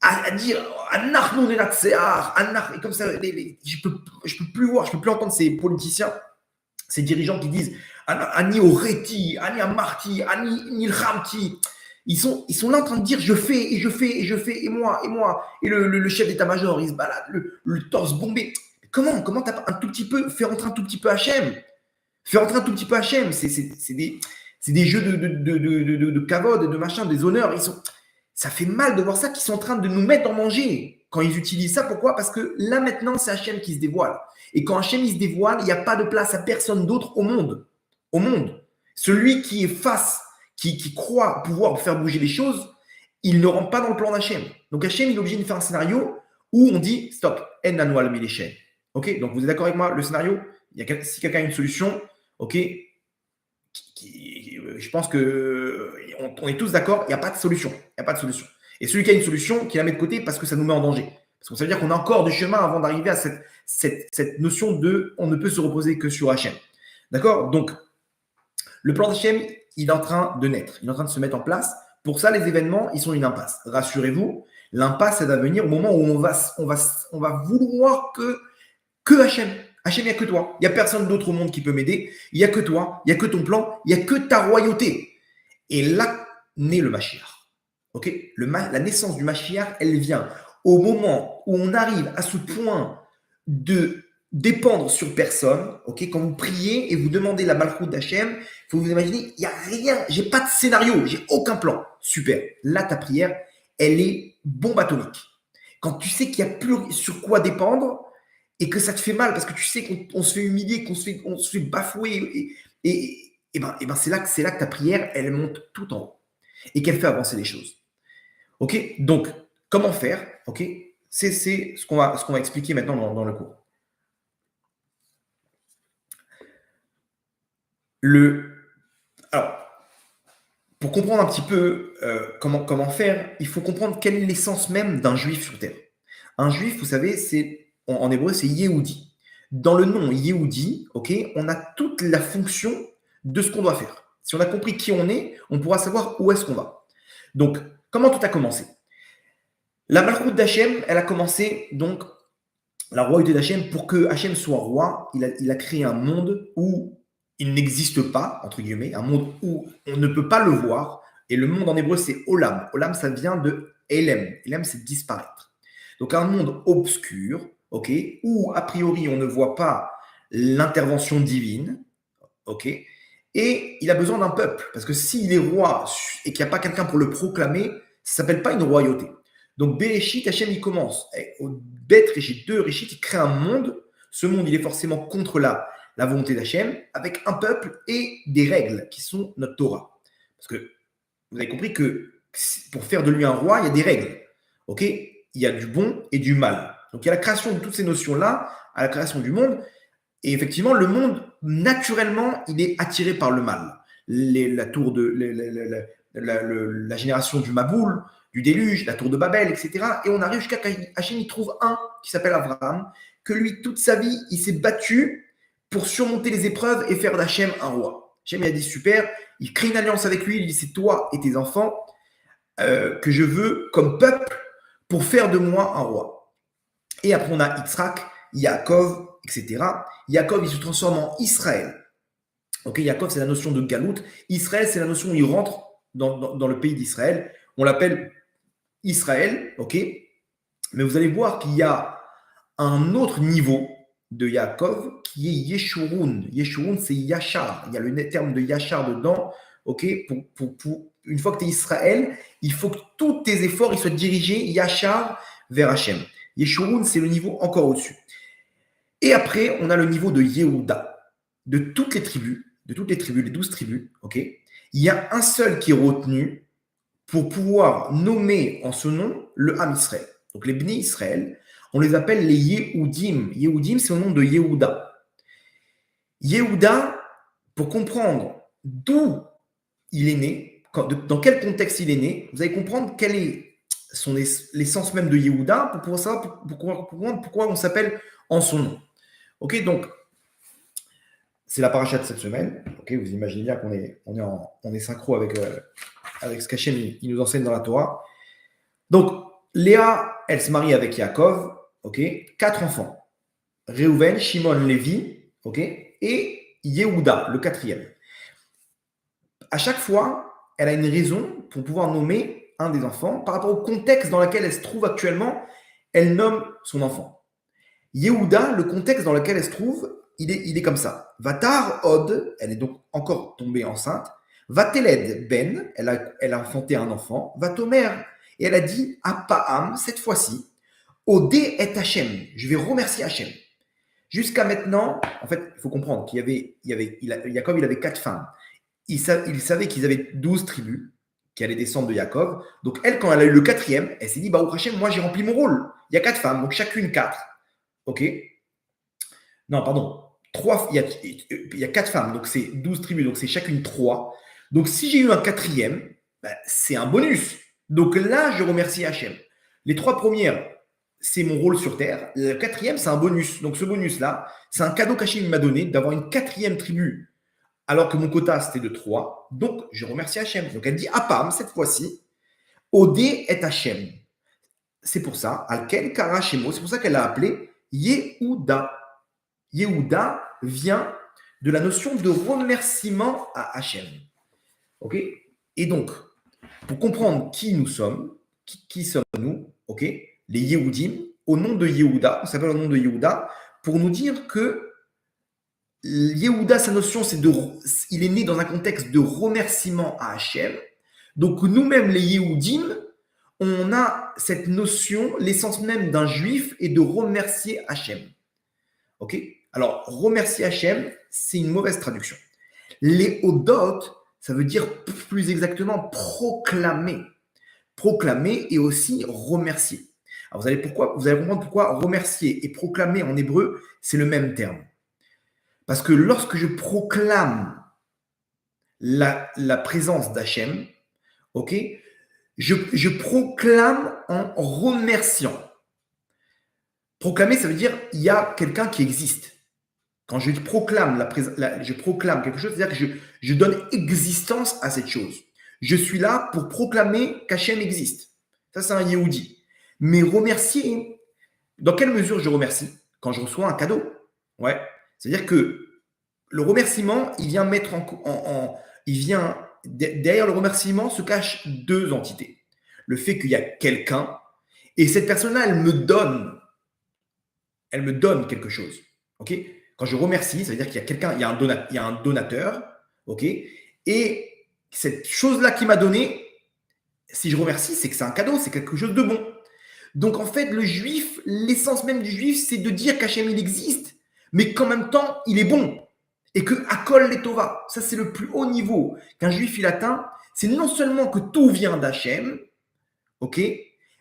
Anachnu nenatseach, et comme ça, je peux plus entendre ces politiciens, ces dirigeants qui disent Ani oreti, Ani amarti, Ani nilchamti. Ils sont là en train de dire je fais, et moi, et le chef d'état-major, il se balade, le torse bombé. Comment t'as pas un tout petit peu fait rentrer un tout petit peu Hachem? Faire rentrer un tout petit peu Hachem, c'est des jeux de kavod, de machin, des honneurs. Ça fait mal de voir ça, qu'ils sont en train de nous mettre en danger quand ils utilisent ça. Pourquoi? Parce que là, maintenant, c'est Hachem qui se dévoile. Et quand Hachem il se dévoile, il n'y a pas de place à personne d'autre au monde. Au monde. Celui qui est face, qui croit pouvoir faire bouger les choses, il ne rentre pas dans le plan d'Hachem. Donc Hachem, il est obligé de faire un scénario où on dit stop, en annual miléchen. Ok? Donc vous êtes d'accord avec moi? Le scénario, si quelqu'un a une solution, ok? Je pense qu'on est tous d'accord, il n'y a pas de solution. Et celui qui a une solution, qui la met de côté parce que ça nous met en danger. Parce que ça veut dire qu'on a encore du chemin avant d'arriver à cette notion de on ne peut se reposer que sur Hachem. D'accord? Donc, le plan d'Hachem, il est en train de naître. Il est en train de se mettre en place. Pour ça, les événements, ils sont une impasse. Rassurez-vous, l'impasse, elle va venir au moment où on va vouloir que Hachem. Hachem, il n'y a que toi. Il n'y a personne d'autre au monde qui peut m'aider. Il n'y a que toi. Il n'y a que ton plan. Il n'y a que ta royauté. Et là naît le Mashiach. Ok, la naissance du Mashiach, elle vient au moment où on arrive à ce point de dépendre sur personne. Ok, quand vous priez et vous demandez la malchoute d'Hachem, il faut vous imaginer, il n'y a rien, j'ai pas de scénario, j'ai aucun plan. Super. Là, ta prière, elle est bombe atomique. Quand tu sais qu'il n'y a plus sur quoi dépendre et que ça te fait mal parce que tu sais qu'on se fait humilier, on se fait bafouer et ben c'est là que ta prière, elle monte tout en haut et qu'elle fait avancer les choses. Ok, donc comment faire? Ok, c'est ce qu'on va expliquer maintenant dans le cours. Alors, pour comprendre un petit peu comment faire, il faut comprendre quelle est l'essence même d'un juif sur terre. Un juif, vous savez, en hébreu, c'est Yehudi. Dans le nom Yehudi, ok, on a toute la fonction de ce qu'on doit faire. Si on a compris qui on est, on pourra savoir où est-ce qu'on va. Donc, comment tout a commencé? La malchoute d'Hachem, elle a commencé donc la royauté d'Hachem. Pour que Hachem soit roi, il a créé un monde où il n'existe pas, entre guillemets, un monde où on ne peut pas le voir. Et le monde en hébreu, c'est Olam. Olam, ça vient de Elem. Elem, c'est disparaître. Donc un monde obscur, ok, où a priori on ne voit pas l'intervention divine, ok, et il a besoin d'un peuple. Parce que s'il est roi et qu'il n'y a pas quelqu'un pour le proclamer, ça ne s'appelle pas une royauté. Donc Bereshit, Hachem, il commence. Au Bet Réchit, 2 Réchit, il crée un monde. Ce monde, il est forcément contre la volonté d'Hachem, avec un peuple et des règles qui sont notre Torah. Parce que vous avez compris que pour faire de lui un roi, il y a des règles. Ok, il y a du bon et du mal. Donc il y a la création de toutes ces notions-là, à la création du monde. Et effectivement, le monde, naturellement, il est attiré par le mal. La tour de la génération du Maboul, du déluge, la tour de Babel, etc. Et on arrive jusqu'à qu'Hachem, il trouve un qui s'appelle Abraham, que lui, toute sa vie, il s'est battu pour surmonter les épreuves et faire d'Hachem un roi. Hachem, il a dit super, il crée une alliance avec lui, il dit c'est toi et tes enfants que je veux comme peuple pour faire de moi un roi. Et après, on a Yitzhak, Yaakov, etc. Yaakov, il se transforme en Israël. Ok, Yaakov, c'est la notion de Galout. Israël, c'est la notion où il rentre dans le pays d'Israël. On l'appelle Israël, ok. Mais vous allez voir qu'il y a un autre niveau de Yaakov qui est Yeshurun. Yeshurun, c'est Yachar. Il y a le terme de Yachar dedans, ok. Une fois que tu es Israël, il faut que tous tes efforts ils soient dirigés Yachar vers Hachem. Yeshurun, c'est le niveau encore au-dessus. Et après, on a le niveau de Yehuda. De toutes les tribus, les 12 tribus, ok, il y a un seul qui est retenu pour pouvoir nommer en ce nom le Ham Israël. Donc les Bnei Israël, on les appelle les Yehudim. Yehudim, c'est au nom de Yehuda. Yehuda, pour comprendre d'où il est né, dans quel contexte il est né, vous allez comprendre quelle est l'essence même de Yehuda pour pouvoir savoir pourquoi on s'appelle en son nom. Ok, donc c'est la paracha de cette semaine. Ok, vous imaginez bien qu'on est synchro avec ce qu'Hachem il nous enseigne dans la Torah. Donc, Léa, elle se marie avec Yaakov. Ok, 4 enfants. Réhouven, Shimon, Lévi. Ok, et Yehuda, le 4e. À chaque fois, elle a une raison pour pouvoir nommer un des enfants par rapport au contexte dans lequel elle se trouve actuellement. Elle nomme son enfant. Yehuda, le contexte dans lequel elle se trouve, il est comme ça. Vatar Od, elle est donc encore tombée enceinte. Vateled Ben, elle a enfanté un enfant. Vatomer, et elle a dit à Paam, cette fois-ci, Odé et Hachem, je vais remercier Hachem. Jusqu'à maintenant, en fait, il faut comprendre Jacob, il avait 4 femmes. Il savait qu'ils avaient 12 tribus qui allaient descendre de Jacob. Donc elle, quand elle a eu le 4e, elle s'est dit, bah, Hachem, moi j'ai rempli mon rôle. Il y a 4 femmes, donc chacune 4. Ok. Non, pardon. Il y a 4 femmes, donc c'est 12 tribus, donc c'est chacune 3. Donc si j'ai eu un 4e, ben, c'est un bonus. Donc là, je remercie Hachem. Les 3 premières, c'est mon rôle sur Terre. Le 4e, c'est un bonus. Donc ce bonus-là, c'est un cadeau qu'Hachem m'a donné d'avoir une 4e tribu, alors que mon quota, c'était de 3. Donc je remercie Hachem. Donc elle dit Apam, cette fois-ci, Odé est Hachem. C'est pour ça, Alken Kara Shemo, c'est pour ça qu'elle l'a appelé Yehuda. Yehuda vient de la notion de remerciement à Hachem. Ok. Et donc, pour comprendre qui nous sommes, qui sommes-nous, ok, les Yehudim, au nom de Yehuda, on s'appelle au nom de Yehuda, pour nous dire que Yehuda, sa notion, il est né dans un contexte de remerciement à Hachem. Donc nous-mêmes, les Yehudim, on a cette notion, l'essence même d'un juif est de remercier Hachem. Ok? Alors, remercier Hachem, c'est une mauvaise traduction. Les Hodot, ça veut dire plus exactement proclamer. Proclamer et aussi remercier. Alors vous allez comprendre pourquoi remercier et proclamer en hébreu, c'est le même terme. Parce que lorsque je proclame la présence d'Hachem, ok, je proclame en remerciant. Proclamer, ça veut dire il y a quelqu'un qui existe. Quand je proclame je proclame quelque chose, c'est-à-dire que je donne existence à cette chose. Je suis là pour proclamer qu'Hachem existe. Ça, c'est un Yehudi. Mais remercier, dans quelle mesure je remercie? Quand je reçois un cadeau. Ouais. C'est-à-dire que le remerciement, il vient mettre derrière le remerciement se cachent deux entités. Le fait qu'il y a quelqu'un et cette personne-là, elle me donne quelque chose. Ok? Quand je remercie, ça veut dire qu'il y a quelqu'un, il y a un donateur, ok? Et cette chose-là qui m'a donné, si je remercie, c'est que c'est un cadeau, c'est quelque chose de bon. Donc en fait, le juif, l'essence même du juif, c'est de dire qu'Hachem il existe, mais qu'en même temps, il est bon. Et que Akol Letova, ça c'est le plus haut niveau qu'un juif il atteint, c'est non seulement que tout vient d'Hachem, ok?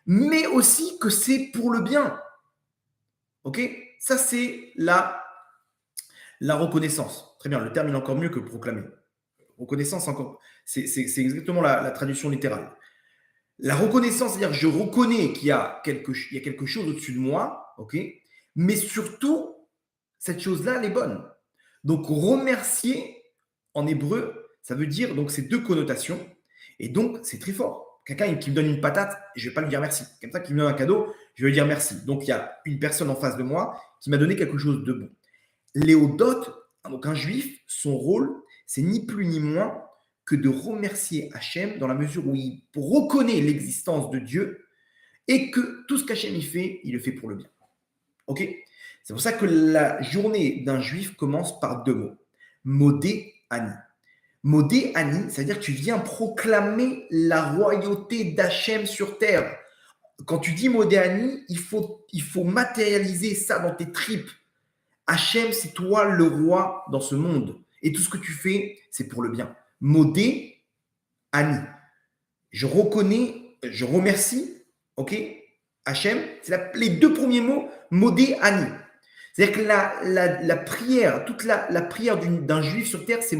Mais aussi que c'est pour le bien. Ok? Ça c'est la reconnaissance. Très bien, le terme est encore mieux que proclamer. Reconnaissance, encore, c'est exactement la traduction littérale. La reconnaissance, c'est-à-dire que je reconnais qu'il y a quelque chose au-dessus de moi, ok, mais surtout, cette chose-là, elle est bonne. Donc, remercier, en hébreu, ça veut dire donc ces deux connotations, et donc c'est très fort. Quelqu'un qui me donne une patate, je ne vais pas lui dire merci. Quelqu'un qui me donne un cadeau, je vais lui dire merci. Donc, il y a une personne en face de moi qui m'a donné quelque chose de bon. Léodot, donc un juif, son rôle, c'est ni plus ni moins que de remercier Hachem dans la mesure où il reconnaît l'existence de Dieu et que tout ce qu'Hachem y fait, il le fait pour le bien. Ok? C'est pour ça que la journée d'un juif commence par deux mots. Modé Ani. Modé Ani, c'est-à-dire que tu viens proclamer la royauté d'Hachem sur terre. Quand tu dis Modé Ani, il faut matérialiser ça dans tes tripes. Hachem, c'est toi le roi dans ce monde. Et tout ce que tu fais, c'est pour le bien. Modé Ani. Je reconnais, je remercie, ok, Hachem, c'est les deux premiers mots, Modé Ani. C'est-à-dire que la prière, toute la prière d'un juif sur terre, c'est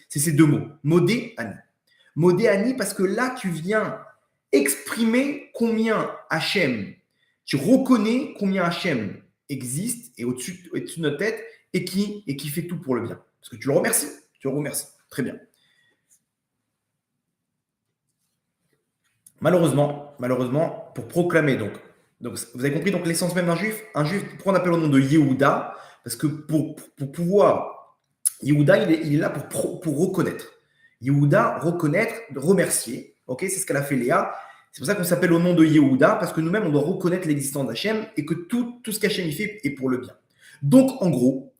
ces deux mots, Modé Ani. Modé Ani, parce que là, tu viens exprimer combien Hachem, tu reconnais combien Hachem existe et au-dessus de notre tête et qui fait tout pour le bien. Parce que tu le remercies. Très bien. Malheureusement, pour proclamer, donc vous avez compris donc l'essence même d'un juif. Un juif, pourquoi on appelle au nom de Yehuda? Parce que pour pouvoir, Yehuda, il est là pour reconnaître. Yehuda, reconnaître, remercier. Ok, c'est ce qu'elle a fait Léa. C'est pour ça qu'on s'appelle au nom de Yehuda, parce que nous-mêmes, on doit reconnaître l'existence d'Hachem et que tout ce qu'Hachem y fait est pour le bien. Donc, en gros,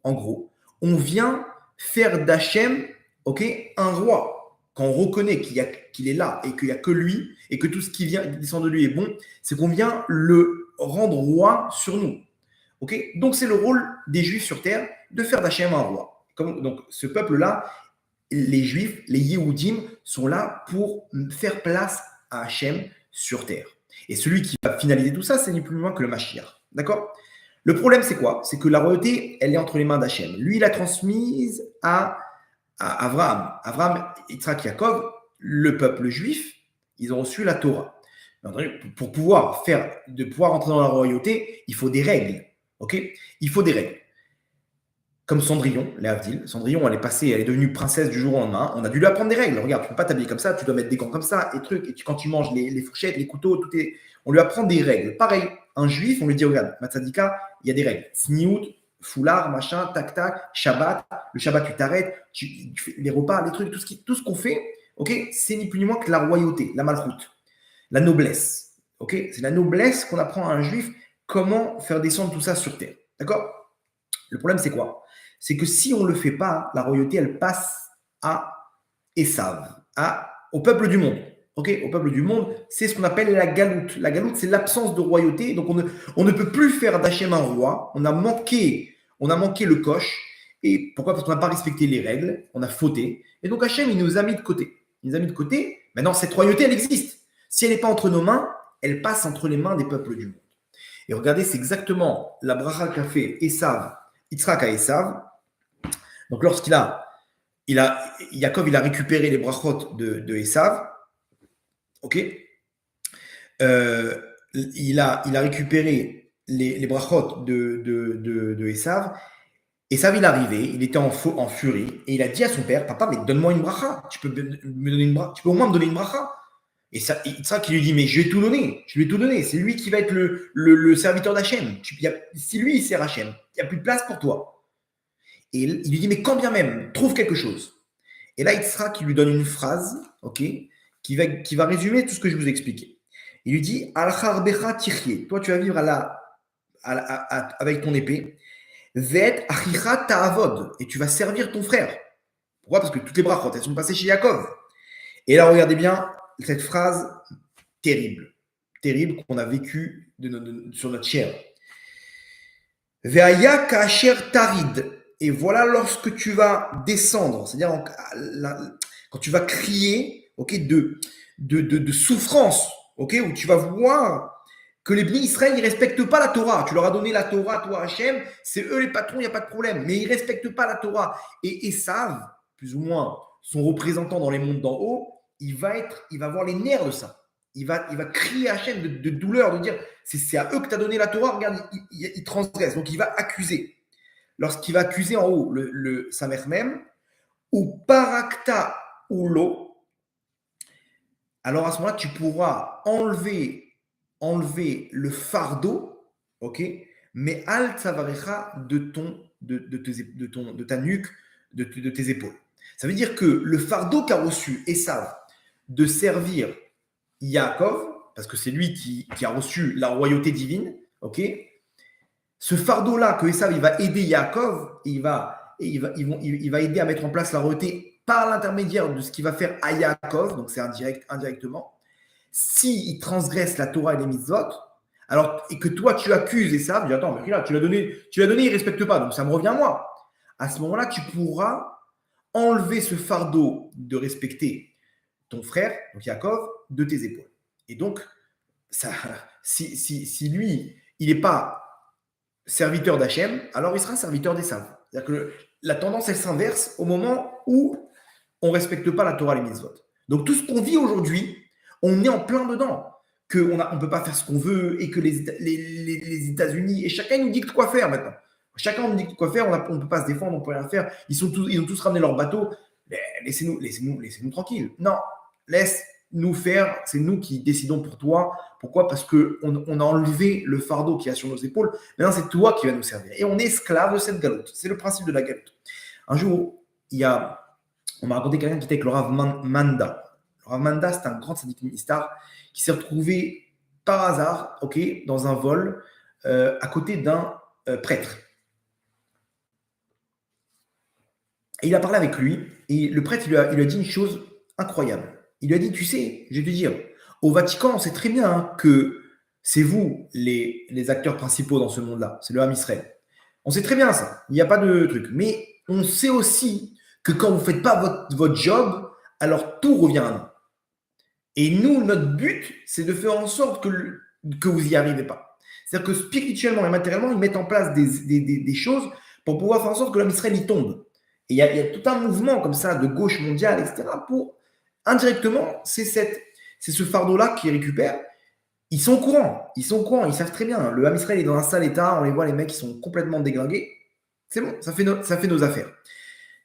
on vient faire d'Hachem, ok, un roi. Quand on reconnaît qu'il est là et qu'il n'y a que lui et que tout ce qui descend de lui est bon, c'est qu'on vient le rendre roi sur nous. Okay, donc, c'est le rôle des Juifs sur terre de faire d'Hachem un roi. Donc, ce peuple-là, les Juifs, les Yehudim, sont là pour faire place à Hachem sur terre. Et celui qui va finaliser tout ça, c'est ni plus ni moins que le Mashiach. D'accord? Le problème, c'est quoi? C'est que la royauté, elle est entre les mains d'Hachem. Lui, il a transmise à Abraham, Yitzhak, Yaakov, le peuple juif, ils ont reçu la Torah. Pour pouvoir entrer dans la royauté, il faut des règles. Ok? Il faut des règles. Comme Cendrillon, les Havdil. Cendrillon, elle est devenue princesse du jour au lendemain. On a dû lui apprendre des règles. Regarde, tu ne peux pas t'habiller comme ça, tu dois mettre des gants comme ça, et trucs. Et quand tu manges les fourchettes, les couteaux, on lui apprend des règles. Pareil, un juif, on lui dit, regarde, Matzadika, il y a des règles. Sniout, foulard, machin, tac, Shabbat. Le Shabbat, tu t'arrêtes, tu fais les repas, les trucs, tout ce qu'on fait, ok, c'est ni plus ni moins que la royauté, la malchoute, la noblesse. Ok, c'est la noblesse qu'on apprend à un juif, comment faire descendre tout ça sur terre. D'accord? Le problème, c'est quoi? C'est que si on ne le fait pas, la royauté, elle passe à Esav, au peuple du monde. Okay, au peuple du monde, c'est ce qu'on appelle la galoute. La galoute, c'est l'absence de royauté. Donc, on ne peut plus faire d'Hachem un roi. On a manqué le coche. Et pourquoi? Parce qu'on n'a pas respecté les règles. On a fauté. Et donc, Hachem, il nous a mis de côté. Il nous a mis de côté. Maintenant, cette royauté, elle existe. Si elle n'est pas entre nos mains, elle passe entre les mains des peuples du monde. Et regardez, c'est exactement la bracha qu'a fait Esav, Yitzhak à Esav. Donc, Yaakov, il a récupéré les brachot de Esav. Ok, il a récupéré les brachot de Esav. Esav, il est arrivé, il était en furie, et il a dit à son père, papa, mais donne-moi une bracha, tu peux me donner une bracha, tu peux au moins me donner une bracha. Et Yitzhak qui lui dit, mais je vais tout donner, c'est lui qui va être le serviteur d'Hachem. Si lui, il sert Hachem, il n'y a plus de place pour toi. Et il lui dit, mais quand bien même, trouve quelque chose. Et là, Yitzhak, il lui donne une phrase, ok, qui va résumer tout ce que je vous ai expliqué. Il lui dit, Al-Kharbecha Tichye, toi tu vas vivre avec ton épée, Vet Achicha Ta'avod, et tu vas servir ton frère. Pourquoi? Parce que toutes les brachot, elles sont passées chez Yaakov. Et là, regardez bien cette phrase terrible qu'on a vécue sur notre chair. Ve'aya Kacher Tarid, et voilà lorsque tu vas descendre, c'est-à-dire quand tu vas crier, ok, de souffrance, ok, où tu vas voir que les Bnei Israël, ils ne respectent pas la Torah. Tu leur as donné la Torah, toi Hachem, c'est eux les patrons, il n'y a pas de problème, mais ils ne respectent pas la Torah. Et Esav, plus ou moins, son représentant dans les mondes d'en haut, il va avoir les nerfs de ça. Il va crier à Hachem de douleur, de dire, c'est à eux que tu as donné la Torah, regarde, il transgresse. Donc il va accuser. Lorsqu'il va accuser en haut le Samer même, ou Parakta ou l'eau, alors à ce moment-là, tu pourras enlever le fardeau, ok, mais al tsavarecha de ta nuque, de tes épaules. Ça veut dire que le fardeau qu'a reçu Esav de servir Yaakov, parce que c'est lui qui a reçu la royauté divine, ok, ce fardeau-là que Esav, il va aider Yaakov, il va aider à mettre en place la royauté par l'intermédiaire de ce qu'il va faire à Yaakov, donc c'est indirectement. S'il transgresse la Torah et les mitzvot, et que toi tu accuses Esav, tu dis attends, mais là, tu l'as donné, il ne respecte pas, donc ça me revient à moi. À ce moment-là, tu pourras enlever ce fardeau de respecter ton frère, donc Yaakov, de tes épaules. Et donc, si lui, il n'est pas serviteur d'Hachem, alors il sera serviteur d'Esav. C'est-à-dire que la tendance, elle s'inverse au moment où on ne respecte pas la Torah et les mitzvot. Donc tout ce qu'on vit aujourd'hui, on est en plein dedans. Qu'on ne peut pas faire ce qu'on veut et que les États-Unis, et chacun nous dicte quoi faire maintenant. Chacun nous dicte quoi faire, on ne peut pas se défendre, on ne peut rien faire. Ils ont tous ramené leur bateau. Laissez-nous tranquilles. Non, laisse-nous faire, c'est nous qui décidons pour toi. Pourquoi? Parce qu'on a enlevé le fardeau qu'il y a sur nos épaules. Maintenant, c'est toi qui vas nous servir. Et on est esclave de cette galoute. C'est le principe de la galoute. Un jour, on m'a raconté quelqu'un qui était avec le Rav Manda. Le Rav Manda, c'est un grand sadique ministar qui s'est retrouvé par hasard, ok, dans un vol à côté d'un prêtre. Et il a parlé avec lui, et le prêtre, il lui a dit une chose incroyable. Il lui a dit, tu sais, je vais te dire, au Vatican, on sait très bien que c'est vous les acteurs principaux dans ce monde-là. C'est le Ham Israël. On sait très bien ça. Il n'y a pas de truc. Mais on sait aussi que quand vous ne faites pas votre job, alors tout revient à nous. Et nous, notre but, c'est de faire en sorte que vous n'y arrivez pas. C'est-à-dire que spirituellement et matériellement, ils mettent en place des choses pour pouvoir faire en sorte que l'homme Israël y tombe. Et il y a tout un mouvement comme ça de gauche mondiale, etc. pour, indirectement, c'est ce fardeau-là qu'ils récupèrent. Ils sont au courant, ils savent très bien. Le Ham Israël est dans un sale état, on les voit, les mecs, ils sont complètement déglingués. C'est bon, ça fait nos affaires.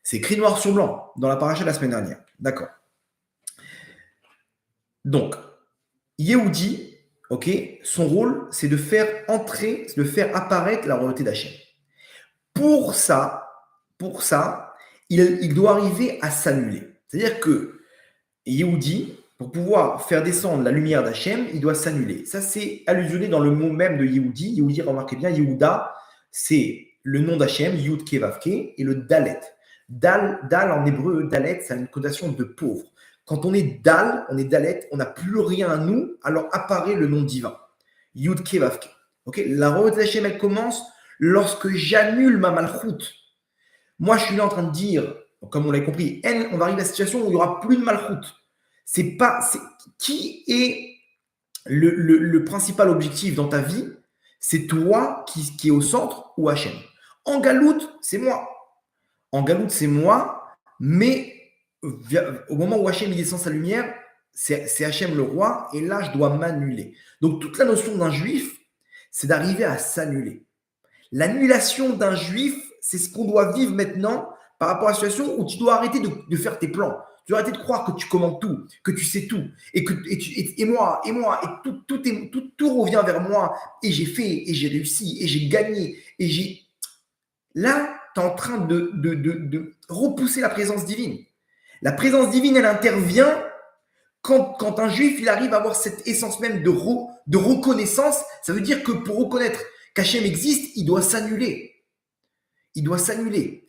C'est écrit noir sur blanc dans la paracha de la semaine dernière. D'accord. Donc, Yehudi, ok, son rôle, c'est de faire apparaître la royauté d'Hachem. Pour ça, il doit arriver à s'annuler. C'est-à-dire que Yehudi, pour pouvoir faire descendre la lumière d'Hachem, il doit s'annuler. Ça, c'est allusionné dans le mot même de Yehudi. Yehudi, remarquez bien, Yehuda, c'est le nom d'Hachem, Yud Ke Vav Ke, et le Dalet. Dal en hébreu, Dalet, ça a une connotation de pauvre. Quand on est Dal, on est Dalet, on n'a plus rien à nous, alors apparaît le nom divin. Yud Ke Vav Ke. Okay, la royauté d'Hachem, elle commence lorsque j'annule ma malchoute. Moi, je suis là en train de dire, comme on l'a compris, on va arriver à la situation où il n'y aura plus de malchoute. Qui est le principal objectif dans ta vie? C'est toi qui est au centre ou Hachem. En galoute, c'est moi. En galoute, c'est moi, mais au moment où Hachem descend sa lumière, c'est Hachem le roi, et là, je dois m'annuler. Donc, toute la notion d'un juif, c'est d'arriver à s'annuler. L'annulation d'un juif, c'est ce qu'on doit vivre maintenant par rapport à la situation où tu dois arrêter de faire tes plans. Tu dois arrêter de croire que tu commandes tout, que tu sais tout, et moi, et tout revient vers moi, et j'ai fait, et j'ai réussi, et j'ai gagné, et j'ai... Là, tu es en train de repousser la présence divine. La présence divine, elle intervient quand un juif, il arrive à avoir cette essence même de reconnaissance. Ça veut dire que pour reconnaître qu'Hachem existe, il doit s'annuler. Il doit s'annuler.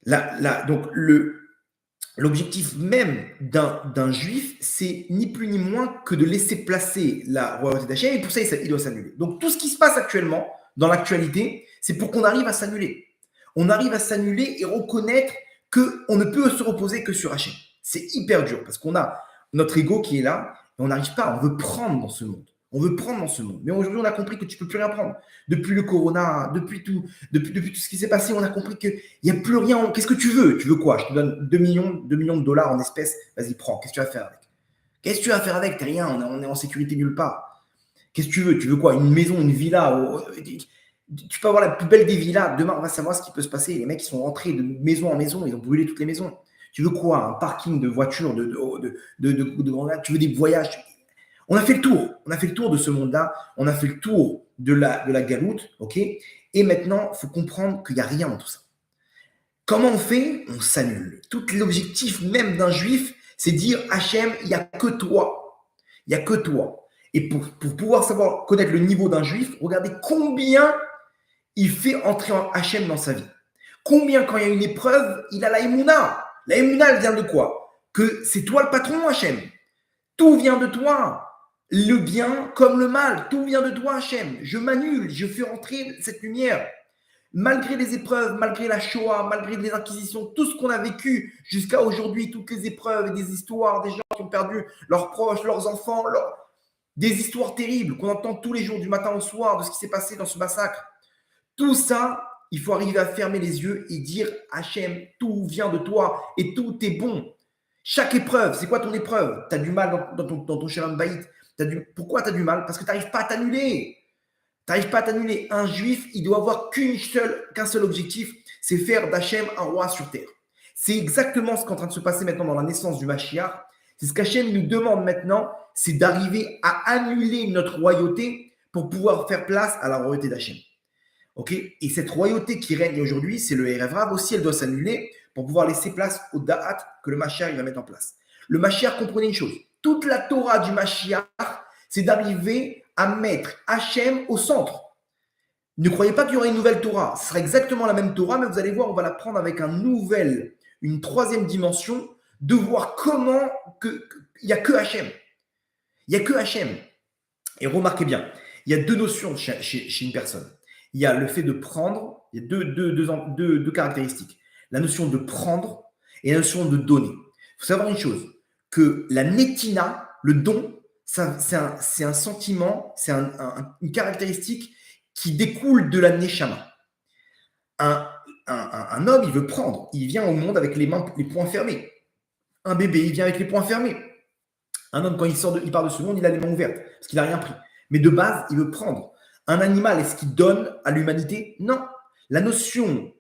Donc, l'objectif même d'un juif, c'est ni plus ni moins que de laisser placer la royauté d'Hachem, et pour ça, il doit s'annuler. Donc, tout ce qui se passe actuellement, dans l'actualité, c'est pour qu'on arrive à s'annuler. On arrive à s'annuler et reconnaître qu'on ne peut se reposer que sur Hachem. C'est hyper dur, parce qu'on a notre ego qui est là, et on n'arrive pas, on veut prendre dans ce monde. On veut prendre dans ce monde. Mais aujourd'hui, on a compris que tu ne peux plus rien prendre. Depuis le corona, depuis tout ce qui s'est passé, on a compris qu'il n'y a plus rien. Qu'est-ce que tu veux? Tu veux quoi? Je te donne 2 millions de dollars en espèces. Vas-y, prends. Qu'est-ce que tu vas faire avec? Qu'est-ce que tu vas faire avec? T'es rien. On est en sécurité nulle part. Qu'est-ce que tu veux? Tu veux quoi? Une maison, une villa? Tu peux avoir la plus belle des villas. Demain, on va savoir ce qui peut se passer. Les mecs, ils sont rentrés de maison en maison. Ils ont brûlé toutes les maisons. Tu veux quoi? Un parking de voitures, tu veux des voyages? On a fait le tour. On a fait le tour de ce monde-là. On a fait le tour de la galoute. OK? Et maintenant, il faut comprendre qu'il n'y a rien dans tout ça. Comment on fait? On s'annule. Tout l'objectif même d'un juif, c'est dire Hachem, il n'y a que toi. Il n'y a que toi. Et pour pouvoir connaître le niveau d'un juif, regardez combien il fait entrer en Hachem dans sa vie. Combien, quand il y a une épreuve, il a la Emouna. La Emouna, elle vient de quoi? Que c'est toi le patron, Hachem. Tout vient de toi. Le bien comme le mal, tout vient de toi, Hachem. Je m'annule, je fais entrer cette lumière. Malgré les épreuves, malgré la Shoah, malgré les inquisitions, tout ce qu'on a vécu jusqu'à aujourd'hui, toutes les épreuves et des histoires, des gens qui ont perdu leurs proches, leurs enfants, des histoires terribles qu'on entend tous les jours, du matin au soir, de ce qui s'est passé dans ce massacre. Tout ça, il faut arriver à fermer les yeux et dire Hachem, tout vient de toi et tout est bon. Chaque épreuve, c'est quoi ton épreuve? Tu as du mal dans ton Shalom Bayit. Pourquoi tu as du mal? Parce que tu n'arrives pas à t'annuler. Tu n'arrives pas à t'annuler. Un juif, il doit avoir qu'un seul objectif, c'est faire d'Hachem un roi sur terre. C'est exactement ce qui est en train de se passer maintenant dans la naissance du Mashiach. C'est ce qu'Hachem nous demande maintenant, c'est d'arriver à annuler notre royauté pour pouvoir faire place à la royauté d'Hachem. Okay? Et cette royauté qui règne aujourd'hui, c'est le Erev Rav aussi, elle doit s'annuler pour pouvoir laisser place au Da'at que le Mashiach il va mettre en place. Le Mashiach, comprenez une chose, toute la Torah du Mashiach, c'est d'arriver à mettre Hachem au centre. Ne croyez pas qu'il y aura une nouvelle Torah. Ce sera exactement la même Torah, mais vous allez voir, on va la prendre avec une troisième dimension, de voir comment il n'y a que Hachem. Il n'y a que Hachem. Et remarquez bien, il y a deux notions chez une personne. Il y a le fait de prendre, il y a deux caractéristiques. La notion de prendre et la notion de donner. Il faut savoir une chose, que la netina, le don, c'est un sentiment, c'est une caractéristique qui découle de la neshama. Un homme, il veut prendre. Il vient au monde avec les poings fermés. Un bébé, il vient avec les poings fermés. Un homme, quand il part de ce monde, il a les mains ouvertes parce qu'il n'a rien pris. Mais de base, il veut prendre. Un animal, est-ce qu'il donne à l'humanité? Non. La notion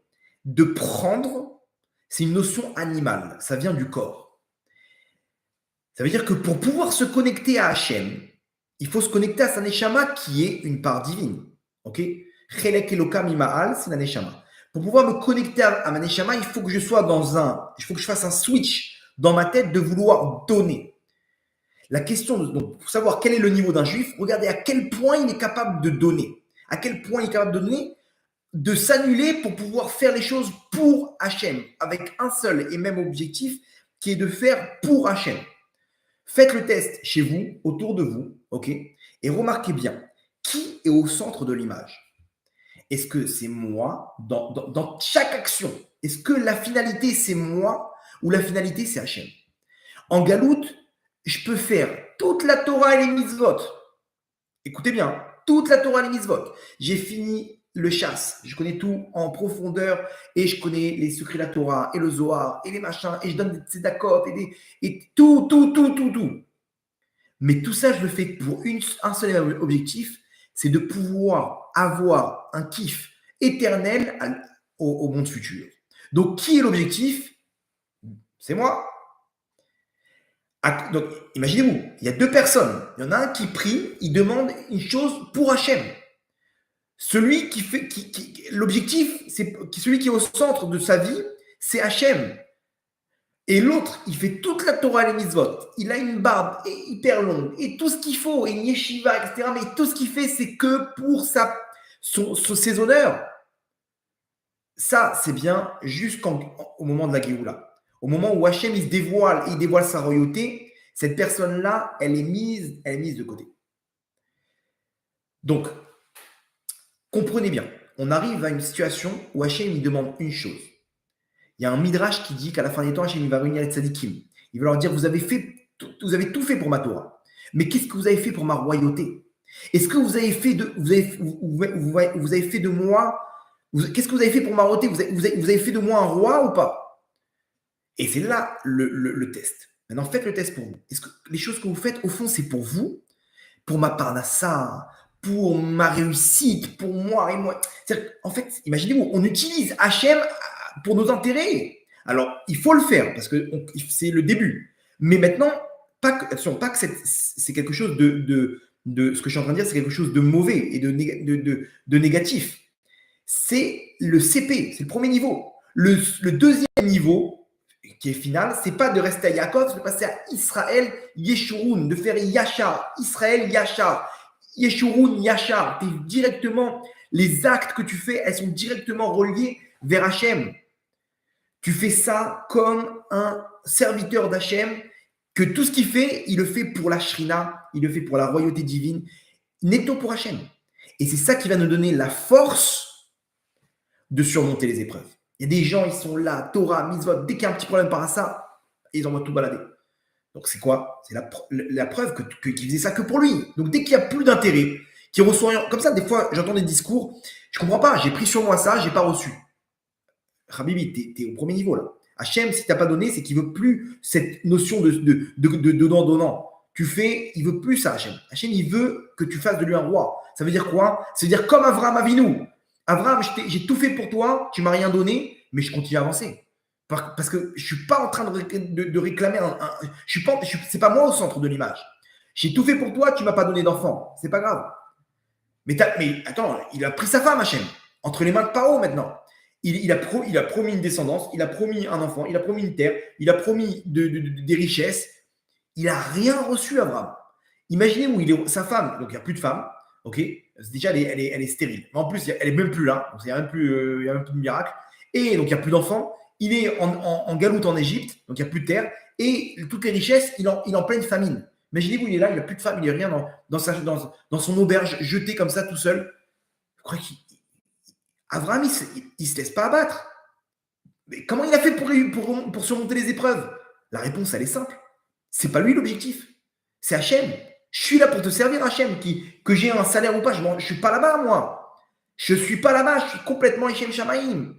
de prendre, c'est une notion animale. Ça vient du corps. Ça veut dire que pour pouvoir se connecter à Hachem, il faut se connecter à sa neshama qui est une part divine. Ok? Chelek Elokam Ima'al, c'est la neshama. Pour pouvoir me connecter à ma neshama, il faut que je fasse un switch dans ma tête de vouloir donner. La question, donc, pour savoir quel est le niveau d'un juif, regardez à quel point il est capable de donner. À quel point il est capable de donner de s'annuler pour pouvoir faire les choses pour Hachem, avec un seul et même objectif qui est de faire pour Hachem. Faites le test chez vous, autour de vous, ok? Et remarquez bien, qui est au centre de l'image? Est-ce que c'est moi dans chaque action? Est-ce que la finalité c'est moi ou la finalité c'est Hachem? En galoute, je peux faire toute la Torah et les mitzvot. Écoutez bien, toute la Torah et les mitzvot. J'ai fini le chasse, je connais tout en profondeur et je connais les secrets de la Torah et le Zohar et les machins et je donne des tzedakot et tout. Mais tout ça, je le fais pour un seul objectif, c'est de pouvoir avoir un kiff éternel au monde futur. Donc, qui est l'objectif? C'est moi. Donc, imaginez-vous, il y a deux personnes. Il y en a un qui prie, il demande une chose pour Hachem. Celui qui fait, l'objectif, c'est celui qui est au centre de sa vie, c'est Hachem. Et l'autre, il fait toute la Torah et les mitzvot. Il a une barbe hyper longue et tout ce qu'il faut, et une yeshiva, etc. Mais tout ce qu'il fait, c'est que pour ses honneurs. Ça, c'est bien jusqu'au moment de la Géoula. Au moment où Hachem il dévoile sa royauté, cette personne-là, elle est mise de côté. Donc, comprenez bien, on arrive à une situation où Hachem il demande une chose. Il y a un midrash qui dit qu'à la fin des temps, Hachem il va réunir les tzadikim. Il va leur dire, vous avez tout fait pour ma Torah. Mais qu'est-ce que vous avez fait pour ma royauté? Est-ce que vous avez fait de moi, qu'est-ce que vous avez fait pour ma royauté? Vous avez fait de moi un roi ou pas? Et c'est là le test. Maintenant, faites le test pour vous. Est-ce que les choses que vous faites, au fond, c'est pour vous, pour ma parnassa, pour ma réussite, pour moi et moi? En fait, imaginez-vous, on utilise Hachem pour nos intérêts. Alors, il faut le faire parce que c'est le début. Mais maintenant, pas que c'est quelque chose de ce que je suis en train de dire, c'est quelque chose de mauvais et de négatif. C'est le CP, c'est le premier niveau. Le deuxième niveau, qui est final, c'est pas de rester à Yaakov, c'est de passer à Israël Yeshurun, de faire Yachar, Israël Yachar, Yeshurun Yachar. Directement, les actes que tu fais, elles sont directement reliées vers Hachem. Tu fais ça comme un serviteur d'Hachem, que tout ce qu'il fait, il le fait pour la Shrina, il le fait pour la royauté divine, netto pour Hachem. Et c'est ça qui va nous donner la force de surmonter les épreuves. Il y a des gens, ils sont là, Torah, mitzvot, dès qu'il y a un petit problème par rapport à ça, ils envoient tout balader. Donc c'est quoi? C'est la preuve qu'il faisait ça que pour lui. Donc dès qu'il n'y a plus d'intérêt, qu'il reçoit rien, comme ça, des fois, j'entends des discours, je ne comprends pas, j'ai pris sur moi ça, je n'ai pas reçu. Habibi, tu es au premier niveau là. Hachem, si tu n'as pas donné, c'est qu'il ne veut plus cette notion de donnant. Tu fais, il ne veut plus ça, Hachem. Hachem, il veut que tu fasses de lui un roi. Ça veut dire quoi? Ça veut dire comme Avraham Avinu. Avraham, j'ai tout fait pour toi, tu ne m'as rien donné, mais je continue à avancer. Parce que je ne suis pas en train de réclamer c'est pas moi au centre de l'image. J'ai tout fait pour toi, tu ne m'as pas donné d'enfant. C'est pas grave. Mais attends, il a pris sa femme, Hachem, entre les mains de Paro maintenant. Il a promis une descendance, il a promis un enfant, il a promis une terre, il a promis des richesses. Il n'a rien reçu, Abraham. Imaginez où sa femme, donc il n'y a plus de femme, ok? Déjà, elle est stérile. Mais en plus, elle n'est même plus là, donc il n'y a même plus de miracle. Et donc, il n'y a plus d'enfants. Il est en galoute en Égypte, donc il n'y a plus de terre. Et toutes les richesses, il est en pleine famine. Imaginez-vous, il est là, il n'a plus de femme, il n'est rien dans son auberge, jeté comme ça, tout seul. Je crois qu'Abraham, il ne se laisse pas abattre. Mais comment il a fait pour surmonter les épreuves? La réponse, elle est simple. C'est pas lui l'objectif. C'est Hachem. Je suis là pour te servir, Hachem. Que j'ai un salaire ou pas, je ne suis pas là-bas, moi. Je ne suis pas là-bas, je suis complètement Hachem Shamaïm.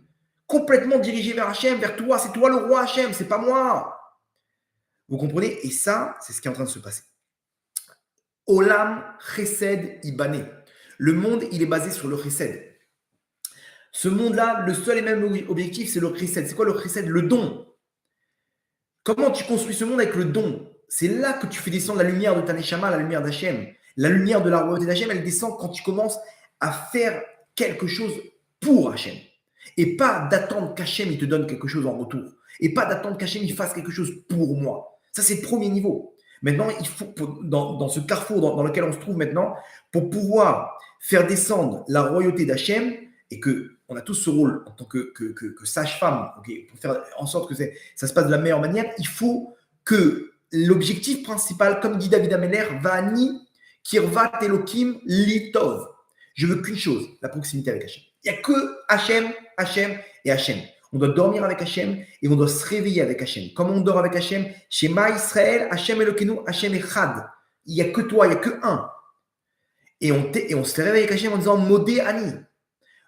Complètement dirigé vers Hachem, vers toi. C'est toi le roi Hachem, c'est pas moi. Vous comprenez? Et ça, c'est ce qui est en train de se passer. Olam Chesed Ibané. Le monde, il est basé sur le Chesed. Ce monde-là, le seul et même objectif, c'est le Chesed. C'est quoi le Chesed? Le don. Comment tu construis ce monde avec le don? C'est là que tu fais descendre la lumière de ta Neshama, la lumière d'Hachem. La lumière de la royauté d'Hachem, elle descend quand tu commences à faire quelque chose pour Hachem. Et pas d'attendre qu'Hachem il te donne quelque chose en retour. Et pas d'attendre qu'Hachem il fasse quelque chose pour moi. Ça, c'est le premier niveau. Maintenant, il faut, dans ce carrefour dans lequel on se trouve maintenant, pour pouvoir faire descendre la royauté d'Hachem, et qu'on a tous ce rôle en tant que sage-femme, pour faire en sorte que ça se passe de la meilleure manière, il faut que l'objectif principal, comme dit David Ameller, Vani Kirvat Elohim Litov. Je veux qu'une chose, la proximité avec Hachem. Il n'y a que Hachem, Hachem et Hachem. On doit dormir avec Hachem et on doit se réveiller avec Hachem. Comment on dort avec Hachem? Shema Israël, Hachem Elokeinu, Hachem Echad. Il n'y a que toi, il n'y a que un. Et on se réveille avec Hachem en disant Modé Ani.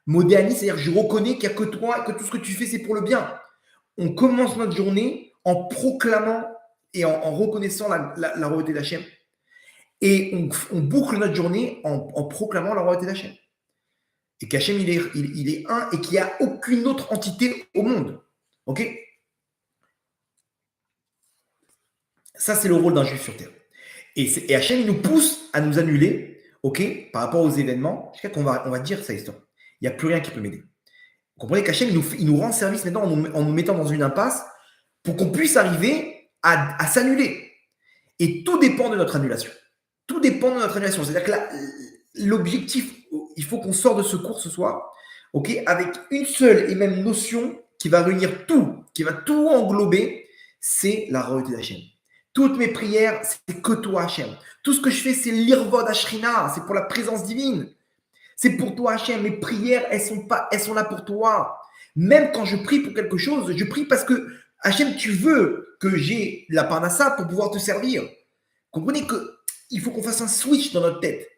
Modé Ani, c'est-à-dire je reconnais qu'il n'y a que toi, que tout ce que tu fais, c'est pour le bien. On commence notre journée en proclamant et en reconnaissant la royauté d'Hachem. Et on boucle notre journée en proclamant la royauté d'Hachem. Et qu'Hachem, il est un et qu'il n'y a aucune autre entité au monde. Ok? Ça, c'est le rôle d'un juif sur terre. Et Hachem, il nous pousse à nous annuler, ok, par rapport aux événements, jusqu'à qu'on va dire sa histoire. Il n'y a plus rien qui peut m'aider. Vous comprenez qu'Hachem, il nous rend service maintenant en nous mettant dans une impasse pour qu'on puisse arriver à s'annuler. Et tout dépend de notre annulation. Tout dépend de notre annulation. C'est-à-dire que l'objectif, il faut qu'on sorte de ce cours ce soir, ok, avec une seule et même notion qui va réunir tout, qui va tout englober, c'est la royauté d'Hachem. Toutes mes prières, c'est que toi, Hachem. Tout ce que je fais, c'est l'irvod Ashrina, c'est pour la présence divine. C'est pour toi, Hachem. Mes prières, elles sont là pour toi. Même quand je prie pour quelque chose, je prie parce que, Hachem, tu veux que j'ai la parnassa pour pouvoir te servir. Comprenez qu'il faut qu'on fasse un switch dans notre tête.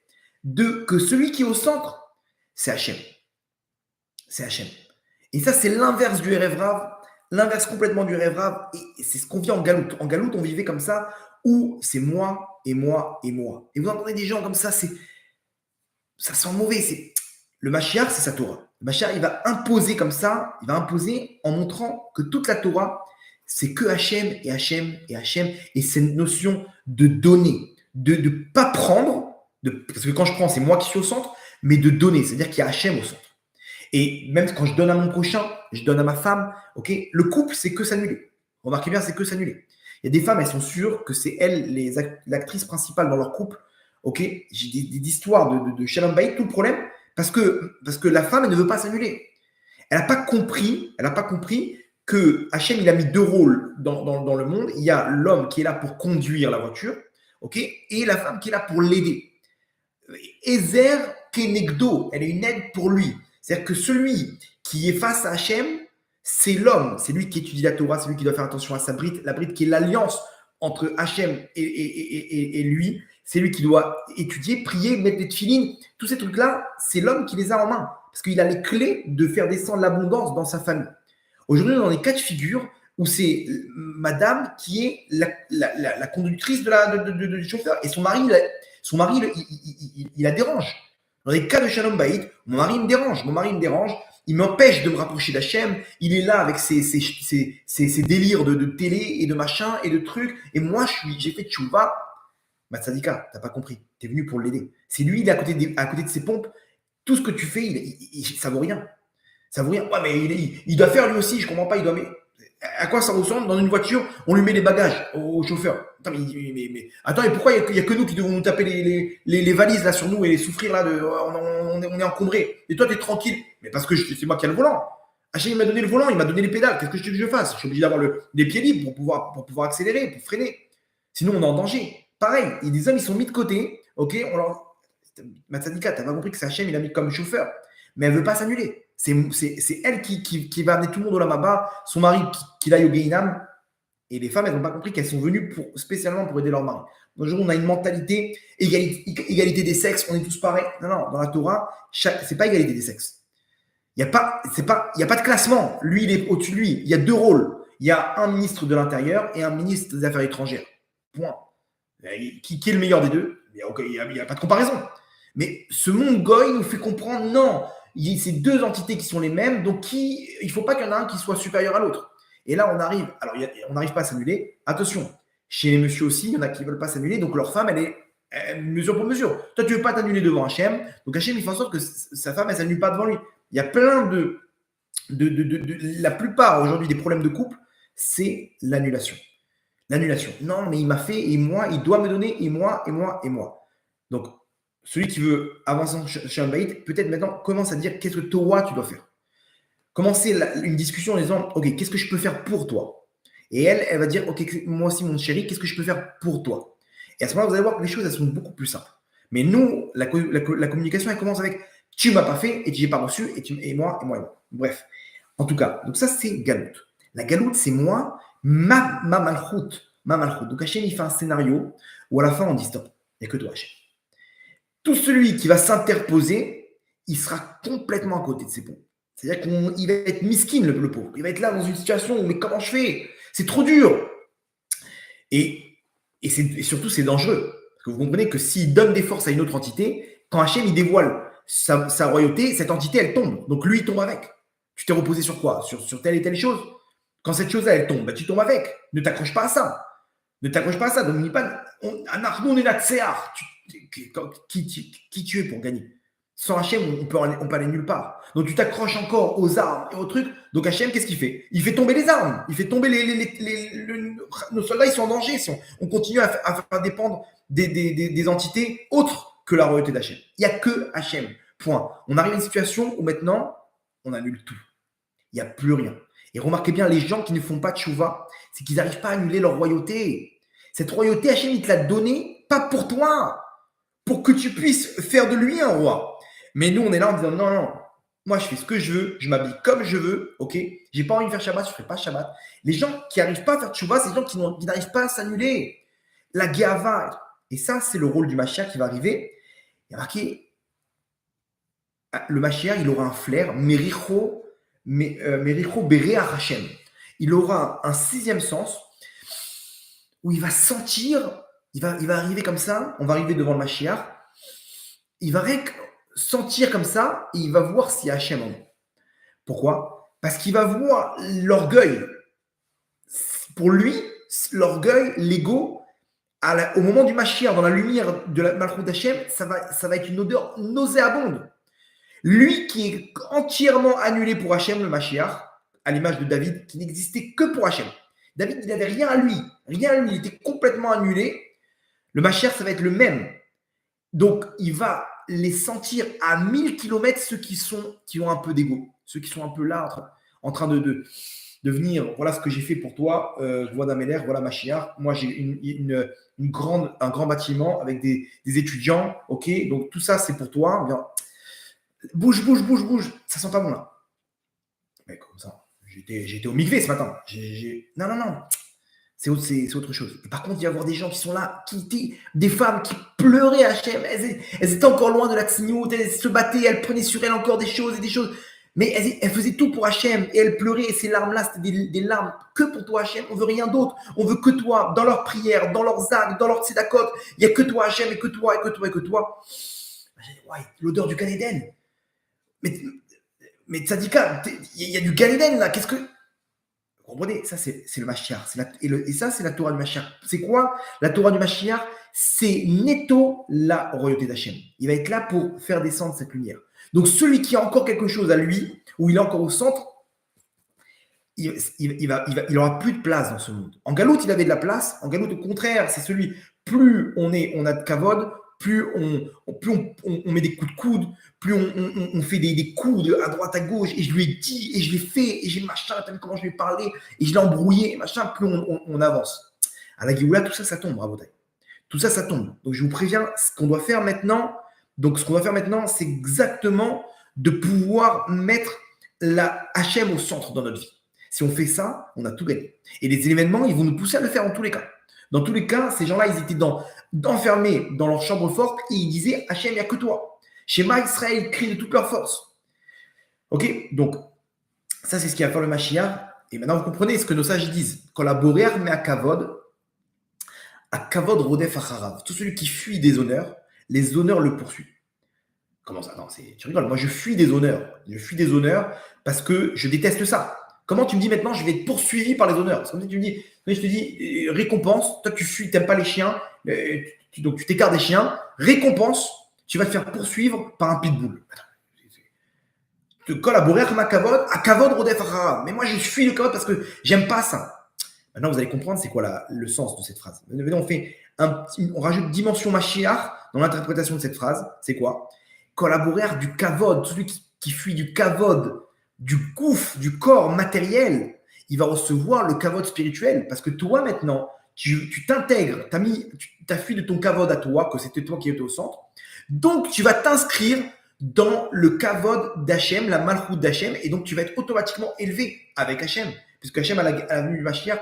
Que celui qui est au centre, c'est Hachem. C'est Hachem. Et ça, c'est l'inverse du Erev Rav, l'inverse complètement du Erev Rav. Et c'est ce qu'on vit en Galoute. En Galoute, on vivait comme ça, où c'est moi et moi et moi. Et vous entendez des gens comme ça, ça sent mauvais. Le Mashiach, c'est sa Torah. Le Mashiach, il va imposer comme ça, il va imposer en montrant que toute la Torah, c'est que Hachem et Hachem et Hachem. Et c'est une notion de donner, de ne pas prendre, parce que quand je prends, c'est moi qui suis au centre, mais de donner, c'est-à-dire qu'il y a Hachem au centre. Et même quand je donne à mon prochain, je donne à ma femme, ok, le couple, c'est que s'annuler. Remarquez bien, c'est que s'annuler. Il y a des femmes, elles sont sûres que c'est elles, l'actrice principale dans leur couple. Ok, j'ai des histoires de Shalom Bayit, tout le problème, parce que la femme, elle ne veut pas s'annuler. Elle n'a pas compris que Hachem, il a mis deux rôles dans le monde. Il y a l'homme qui est là pour conduire la voiture, ok, et la femme qui est là pour l'aider. Ezer Kenegdo, elle est une aide pour lui. C'est-à-dire que celui qui est face à Hachem, c'est l'homme, c'est lui qui étudie la Torah, c'est lui qui doit faire attention à sa bride, la bride qui est l'alliance entre Hachem et lui, c'est lui qui doit étudier, prier, mettre des tefilines, tous ces trucs-là, c'est l'homme qui les a en main, parce qu'il a les clés de faire descendre l'abondance dans sa famille. Aujourd'hui, on est dans des cas de figure où c'est madame qui est la conductrice du chauffeur, et son mari, il la dérange. Dans les cas de Shalom Bayit, mon mari me dérange, il m'empêche de me rapprocher d'Hachem, il est là avec ses délires de télé et de machin et de trucs, et moi j'ai fait tchouva. Matzadika, t'as pas compris, t'es venu pour l'aider. C'est lui, il est à côté de ses pompes, tout ce que tu fais, ça vaut rien. Ça vaut rien. Ouais, mais il doit faire lui aussi, je comprends pas, à quoi ça ressemble? Dans une voiture, on lui met les bagages au chauffeur. Attends, attends, et pourquoi il y a que nous qui devons nous taper les valises là sur nous et souffrir là on est encombrés. Et toi, tu es tranquille. Mais parce que c'est moi qui ai le volant. Hachem, il m'a donné le volant, il m'a donné les pédales. Qu'est-ce que je veux que je fasse? Je suis obligé d'avoir les pieds libres pour pouvoir accélérer, pour freiner. Sinon, on est en danger. Pareil, des hommes, ils sont mis de côté. Ok, Matzadika, t'as pas compris que c'est Hachem, il a mis comme chauffeur. Mais elle veut pas s'annuler. C'est elle qui va amener tout le monde au Lamaba, son mari qui aille au Gehinam. Et les femmes, elles n'ont pas compris qu'elles sont venues spécialement pour aider leur mari. Aujourd'hui, on a une mentalité, égalité des sexes, on est tous pareils. Non, dans la Torah, c'est pas égalité des sexes. Il n'y a pas de classement. Lui, il est au-dessus de lui. Il y a deux rôles. Il y a un ministre de l'Intérieur et un ministre des Affaires étrangères. Point. Qui est le meilleur des deux? Il n'y a pas de comparaison. Mais ce monde goy nous fait comprendre, non, c'est deux entités qui sont les mêmes, donc il ne faut pas qu'il y en ait un qui soit supérieur à l'autre. Et là, on n'arrive pas à s'annuler. Attention, chez les messieurs aussi, il y en a qui ne veulent pas s'annuler, donc leur femme, elle est mesure pour mesure. Toi, tu ne veux pas t'annuler devant Hachem, donc Hachem, il fait en sorte que sa femme, elle ne s'annule pas devant lui. Il y a plein la plupart aujourd'hui des problèmes de couple, c'est l'annulation. L'annulation. Non, mais il m'a fait, et moi, il doit me donner, et moi. Donc, celui qui veut avancer chez un baït, peut-être maintenant commence à dire qu'est-ce que toi tu dois faire. Commencer une discussion en disant, ok, qu'est-ce que je peux faire pour toi? Et elle va dire, ok, moi aussi mon chéri, qu'est-ce que je peux faire pour toi? Et à ce moment-là, vous allez voir que les choses, elles sont beaucoup plus simples. Mais nous, la communication, elle commence avec, tu m'as pas fait et tu n'as pas reçu et moi, et moi, et moi. Bref. En tout cas, donc ça, c'est galoute. La galoute, c'est moi, ma malchoute. Ma malchoute. Donc Hachem, il fait un scénario où à la fin, on dit stop. Il n'y a que toi, Hachem. Tout celui qui va s'interposer, il sera complètement à côté de ses pompes. C'est-à-dire qu'il va être miskin, le pauvre. Il va être là dans une situation où, mais comment je fais? C'est trop dur. Et surtout, c'est dangereux. Parce que vous comprenez que s'il donne des forces à une autre entité, quand Hachem, il dévoile sa royauté, cette entité, elle tombe. Donc lui, il tombe avec. Tu t'es reposé sur quoi? Sur telle et telle chose. Quand cette chose-là, elle tombe, bah, tu tombes avec. Ne t'accroche pas à ça. Ne t'accroche pas à ça. Donc, on est là, qui tu es pour gagner? Sans Hachem, on peut aller nulle part. Donc, tu t'accroches encore aux armes et aux trucs. Donc, Hachem, qu'est-ce qu'il fait? Il fait tomber les armes. Il fait tomber nos soldats, ils sont en danger. Si on continue à faire dépendre des entités autres que la royauté d'Hachem. Il n'y a que Hachem. Point. On arrive à une situation où maintenant, on annule tout. Il n'y a plus rien. Et remarquez bien, les gens qui ne font pas de chouva, c'est qu'ils n'arrivent pas à annuler leur royauté. Cette royauté, Hachem, il te l'a donnée, pas pour toi, pour que tu puisses faire de lui un roi. Mais nous, on est là en disant, non, non, moi, je fais ce que je veux, je m'habille comme je veux, ok? J'ai pas envie de faire Shabbat, je ne ferai pas Shabbat. Les gens qui n'arrivent pas à faire de chouva, c'est les gens qui n'arrivent pas à s'annuler. La Gava. Et ça, c'est le rôle du Mashiach qui va arriver. Il y a marqué, le Mashiach, il aura un flair, Mericho Béré à Hachem. Il aura un sixième sens où il va sentir, il va arriver comme ça, on va arriver devant le Mashiach, il va sentir comme ça et il va voir si Hachem en est. Pourquoi? Parce qu'il va voir l'orgueil. Pour lui, l'orgueil, l'ego, au moment du Mashiach, dans la lumière de la Malchut d'Hachem, ça va être une odeur nauséabonde. Lui qui est entièrement annulé pour Hachem, le Mashiach, à l'image de David, qui n'existait que pour Hachem. David, il n'avait rien à lui. Rien à lui. Il était complètement annulé. Le Mashiach, ça va être le même. Donc, il va les sentir à 1000 km, ceux qui ont un peu d'ego. Ceux qui sont un peu là, en train de venir. Voilà ce que j'ai fait pour toi. Voilà Meler, voilà Mashiach. Moi, j'ai un grand bâtiment avec des étudiants. OK, donc tout ça, c'est pour toi. Bien. Bouge. Ça sent pas bon là. Mais comme ça, j'étais au Mikvé ce matin. Non. C'est autre chose. Et par contre, il va y avoir des gens qui sont là, des femmes qui pleuraient à Hachem. Elles étaient encore loin de la tsniout, elles se battaient, elles prenaient sur elles encore des choses et des choses. Mais elles faisaient tout pour Hachem et elles pleuraient. Et ces larmes-là, c'était des larmes que pour toi, Hachem. On veut rien d'autre. On veut que toi, dans leurs prières, dans leurs actes, dans leurs tzedakot. Il n'y a que toi, Hachem, et que toi. Ouais, l'odeur du Gan Eden. Mais Tzadika, il y a du Gan Eden là. Qu'est-ce que. Vous comprenez? Ça, c'est le Mashiach. Et ça, c'est la Torah du Mashiach. C'est quoi la Torah du Mashiach? C'est netto la royauté d'Hachem. Il va être là pour faire descendre cette lumière. Donc, celui qui a encore quelque chose à lui, où il est encore au centre, il n'aura plus de place dans ce monde. En Galoute, il avait de la place. En Galoute, au contraire, c'est celui, plus on a de kavod, plus on met des coups de coude, plus on fait des coups à droite, à gauche, et je lui ai dit, et je l'ai fait, et j'ai machin, t'as vu comment je lui ai parlé, et je l'ai embrouillé, machin, plus on avance. À la Géoula, tout ça, ça tombe, bravo. Tout ça, ça tombe. Donc, je vous préviens, ce qu'on doit faire maintenant, c'est exactement de pouvoir mettre la Hachem au centre dans notre vie. Si on fait ça, on a tout gagné. Et les événements, ils vont nous pousser à le faire dans tous les cas. Dans tous les cas, ces gens-là, ils étaient enfermés dans leur chambre forte et ils disaient Hachem, il n'y a que toi. Shema Israël crie de toute leur force. Ok? Donc, ça, c'est ce qui va faire le Mashiach. Et maintenant, vous comprenez ce que nos sages disent. Collaborer, mais à Kavod Rodef Acharav. Tout celui qui fuit des honneurs, les honneurs le poursuivent. Comment ça? Non, tu rigoles. Moi, je fuis des honneurs. Je fuis des honneurs parce que je déteste ça. Comment tu me dis maintenant, je vais être poursuivi par les honneurs? C'est comme si tu me dis, je te dis, récompense, toi tu fuis, tu n'aimes pas les chiens, donc tu t'écartes des chiens, récompense, tu vas te faire poursuivre par un pitbull. Te collaborer à Kavod Rodef Acharav. Mais moi, je fuis le kavod parce que j'aime pas ça. Maintenant, vous allez comprendre c'est quoi le sens de cette phrase. Maintenant, on rajoute dimension Mashiach dans l'interprétation de cette phrase. C'est quoi? Collaborer du kavod, celui qui fuit du kavod, du gouffre, du corps matériel, il va recevoir le kavod spirituel. Parce que toi, maintenant, tu t'intègres, tu as fui de ton kavod à toi, que c'était toi qui étais au centre. Donc, tu vas t'inscrire dans le kavod d'Hachem, la malchoute d'Hachem, et donc tu vas être automatiquement élevé avec Hachem, puisque Hachem, à la venue du Mashiach,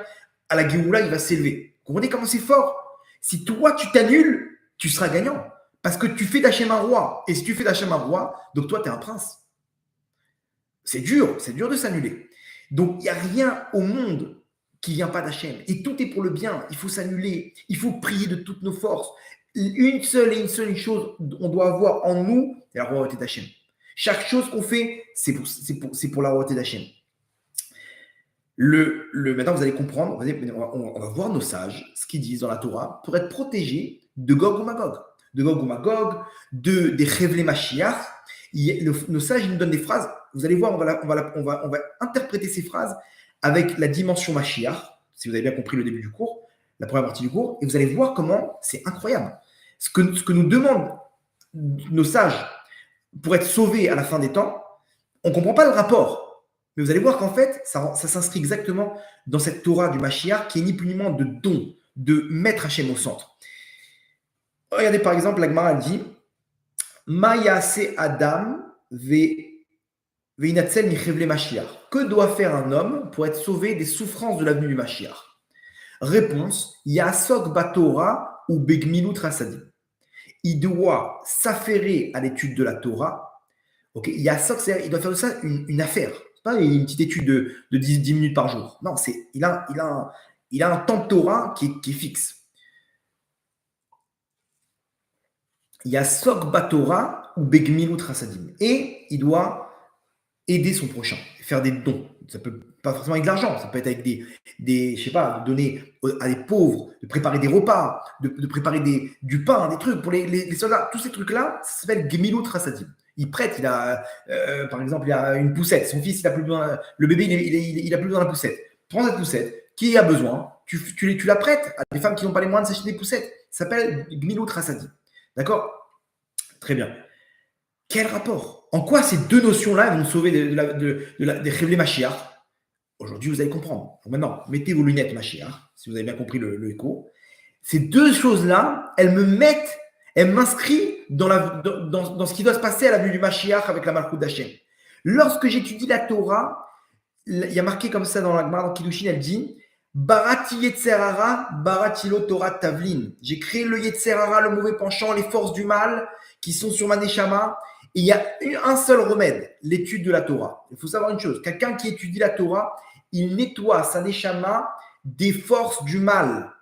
à la Géoula, il va s'élever. Vous comprenez comment c'est fort? Si toi, tu t'annules, tu seras gagnant, parce que tu fais d'Hachem un roi, et si tu fais d'Hachem un roi, donc toi, tu es un prince. C'est dur de s'annuler. Donc, il n'y a rien au monde qui ne vient pas d'Hachem, et tout est pour le bien. Il faut s'annuler, il faut prier de toutes nos forces. Une seule chose on doit avoir en nous, c'est la royauté d'Hachem. Chaque chose qu'on fait, c'est pour la royauté d'Hachem. Maintenant, vous allez comprendre, on va voir nos sages, ce qu'ils disent dans la Torah, pour être protégés de Gog ou Magog. De Gog ou Magog, des Chevlei Mashiach. Nos sages, ils nous donnent des phrases. Vous allez voir, on va interpréter ces phrases avec la dimension Mashiach, si vous avez bien compris le début du cours, la première partie du cours, et vous allez voir comment c'est incroyable. Ce que nous demandent nos sages pour être sauvés à la fin des temps, on ne comprend pas le rapport. Mais vous allez voir qu'en fait, ça s'inscrit exactement dans cette Torah du Mashiach qui est ni plus ni moins de don, de mettre Hachem au centre. Regardez par exemple, la Gemara dit Mayase Adam ve'inatzel michevle Mashiach. Que doit faire un homme pour être sauvé des souffrances de l'avenue du Mashiach? Réponse Yasok Batora ou Begmilut Rasadim. Il doit s'affairer à l'étude de la Torah. Okay. Yasok, il doit faire de ça une affaire. C'est pas une petite étude de 10 minutes par jour. Non, il a un temps de Torah qui est fixe. Yasok Batora ou Begmilut Rasadim. Et il doit aider son prochain, faire des dons. Ça peut pas forcément avec de l'argent, ça peut être avec je sais pas, de donner à des pauvres, de préparer des repas, de préparer du pain, des trucs pour les soldats. Tous ces trucs-là, ça s'appelle Gemilut Rasadim. Il prête, par exemple, il a une poussette. Son fils, il a plus besoin, le bébé, il a plus besoin de la poussette. Prends cette poussette. Qui a besoin? Tu la prêtes à des femmes qui n'ont pas les moyens de s'acheter des poussettes. Ça s'appelle Gemilut Rasadim. D'accord? Très bien. Quel rapport? En quoi ces deux notions-là vont nous sauver des Chevlei Mashiach? Aujourd'hui, vous allez comprendre. Donc maintenant, mettez vos lunettes Mashiach, si vous avez bien compris le écho. Ces deux choses-là, elles m'inscrivent dans ce qui doit se passer à la vue du Mashiach avec la Malchut d'Hachem. Lorsque j'étudie la Torah, il y a marqué comme ça dans la Gemara, dans Kiddushin, elle dit Barati Yetzerara, Barati lo Torah Tavlin. J'ai créé le Yetzerara, le mauvais penchant, les forces du mal qui sont sur ma Neshama. Et il y a un seul remède, l'étude de la Torah. Il faut savoir une chose, quelqu'un qui étudie la Torah, il nettoie sa Neshama des forces du mal.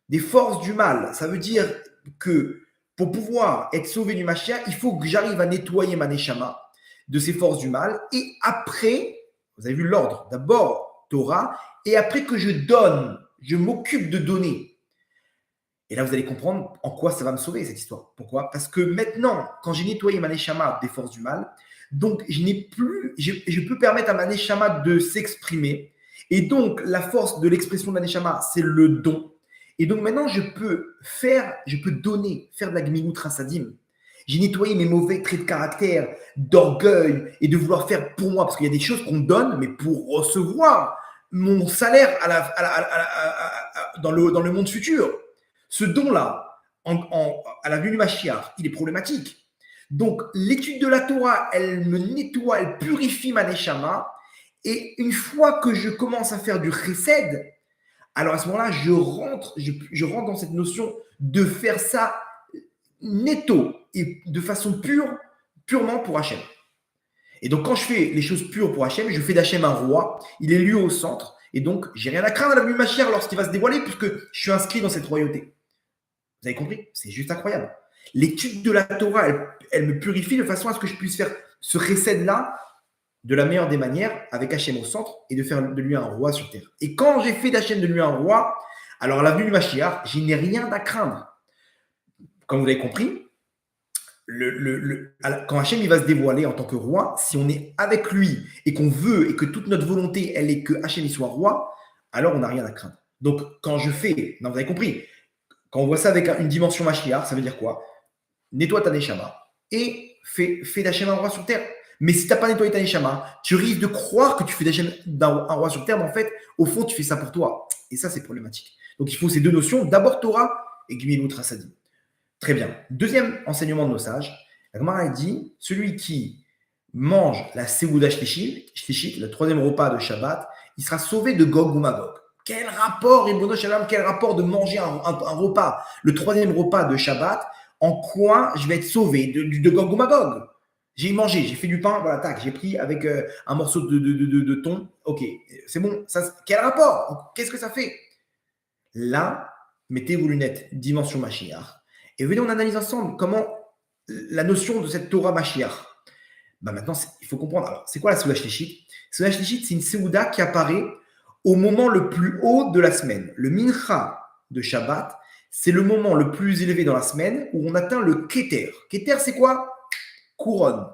Des forces du mal. Ça veut dire que pour pouvoir être sauvé du Mashiach, il faut que j'arrive à nettoyer ma Neshama de ces forces du mal. Et après, vous avez vu l'ordre, d'abord Torah, et après que je m'occupe de donner. Et là, vous allez comprendre en quoi ça va me sauver, cette histoire. Pourquoi? Parce que maintenant, quand j'ai nettoyé ma Neshama des forces du mal, donc je peux permettre à ma Neshama de s'exprimer. Et donc, la force de l'expression de la Neshama, c'est le don. Et donc, maintenant, je peux donner, faire de la Gemilut Rasadim. J'ai nettoyé mes mauvais traits de caractère, d'orgueil et de vouloir faire pour moi. Parce qu'il y a des choses qu'on donne, mais pour recevoir mon salaire dans le monde futur. Ce don-là, à la vue du Mashiach, il est problématique. Donc, l'étude de la Torah, elle me nettoie, elle purifie ma Neshama. Et une fois que je commence à faire du chesed, alors à ce moment-là, je rentre dans cette notion de faire ça netto et de façon purement pour Hachem. Et donc, quand je fais les choses pures pour Hachem, je fais d'Hachem un roi, il est élu au centre. Et donc, j'ai rien à craindre à la vue du Mashiach lorsqu'il va se dévoiler, puisque je suis inscrit dans cette royauté. Vous avez compris? C'est juste incroyable. L'étude de la Torah, elle me purifie de façon à ce que je puisse faire ce chesed-là de la meilleure des manières avec Hachem au centre et de faire de lui un roi sur terre. Et quand j'ai fait d'Hachem de lui un roi, alors à la vue du Mashiach, je n'ai rien à craindre. Comme vous l'avez compris, quand Hachem il va se dévoiler en tant que roi, si on est avec lui et qu'on veut et que toute notre volonté, elle est que Hachem il soit roi, alors on n'a rien à craindre. Donc, quand je fais, non, vous avez compris, quand on voit ça avec une dimension Mashiach, ça veut dire quoi? Nettoie ta Neshama et fais d'Hachem un roi sur terre. Mais si tu n'as pas nettoyé ta Neshama, tu risques de croire que tu fais d'Hachem un roi sur terre, mais en fait, au fond, tu fais ça pour toi. Et ça, c'est problématique. Donc, il faut ces deux notions. D'abord, Torah et Gmilut Rasadim. Très bien. Deuxième enseignement de nos sages, la Gemara dit, celui qui mange la Seuda Shlichit, le troisième repas de Shabbat, il sera sauvé de Gog ou Magog. Quel rapport, Ibn Shalom, quel rapport de manger un repas, le troisième repas de Shabbat, en quoi je vais être sauvé de Gog ou Magog? J'ai mangé, j'ai fait du pain, voilà, tac, j'ai pris avec un morceau de thon, ok, c'est bon, ça, quel rapport? Qu'est-ce que ça fait? Là, mettez vos lunettes, dimension Mashiach, et venez, on analyse ensemble comment la notion de cette Torah Mashiach. Ben maintenant, il faut comprendre. Alors, c'est quoi la Seuda Shlichit? Seuda Shlichit, c'est une Seuda qui apparaît au moment le plus haut de la semaine. Le Mincha de Shabbat, c'est le moment le plus élevé dans la semaine où on atteint le Keter. Keter, c'est quoi? Couronne.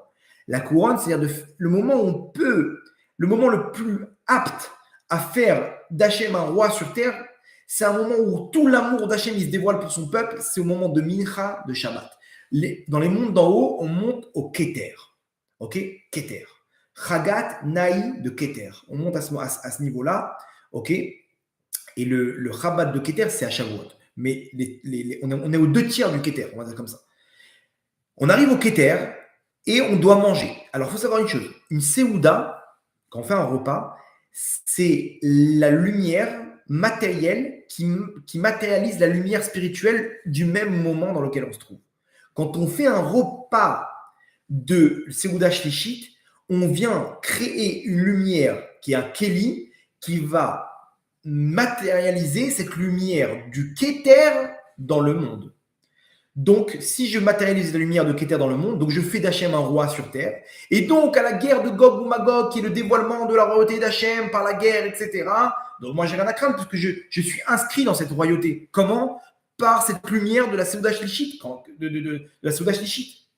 La couronne, c'est-à-dire le moment où on peut, le moment le plus apte à faire d'Hachem un roi sur terre, c'est un moment où tout l'amour d'Hachem il se dévoile pour son peuple, c'est au moment de Mincha de Shabbat. Dans les mondes d'en haut, on monte au Keter. Ok? Keter. Chagat Naï de Keter. On monte à ce niveau-là. Ok? Et le Chabad de Keter, c'est à Shavuot. Mais on est aux 2 tiers du Keter, on va dire comme ça. On arrive au Keter et on doit manger. Alors, il faut savoir une chose. Une Seuda, quand on fait un repas, c'est la lumière matérielle qui matérialise la lumière spirituelle du même moment dans lequel on se trouve. Quand on fait un repas de Seuda Shlichit, on vient créer une lumière qui est un Keli qui va matérialiser cette lumière du Keter dans le monde. Donc, si je matérialise la lumière de Keter dans le monde, donc je fais d'Hachem un roi sur terre, et donc à la guerre de Gog ou Magog, qui est le dévoilement de la royauté d'Hachem par la guerre, etc., donc moi j'ai rien à craindre puisque je suis inscrit dans cette royauté. Comment? Par cette lumière de la Seuda Shlichit, de la Seuda Shlichit.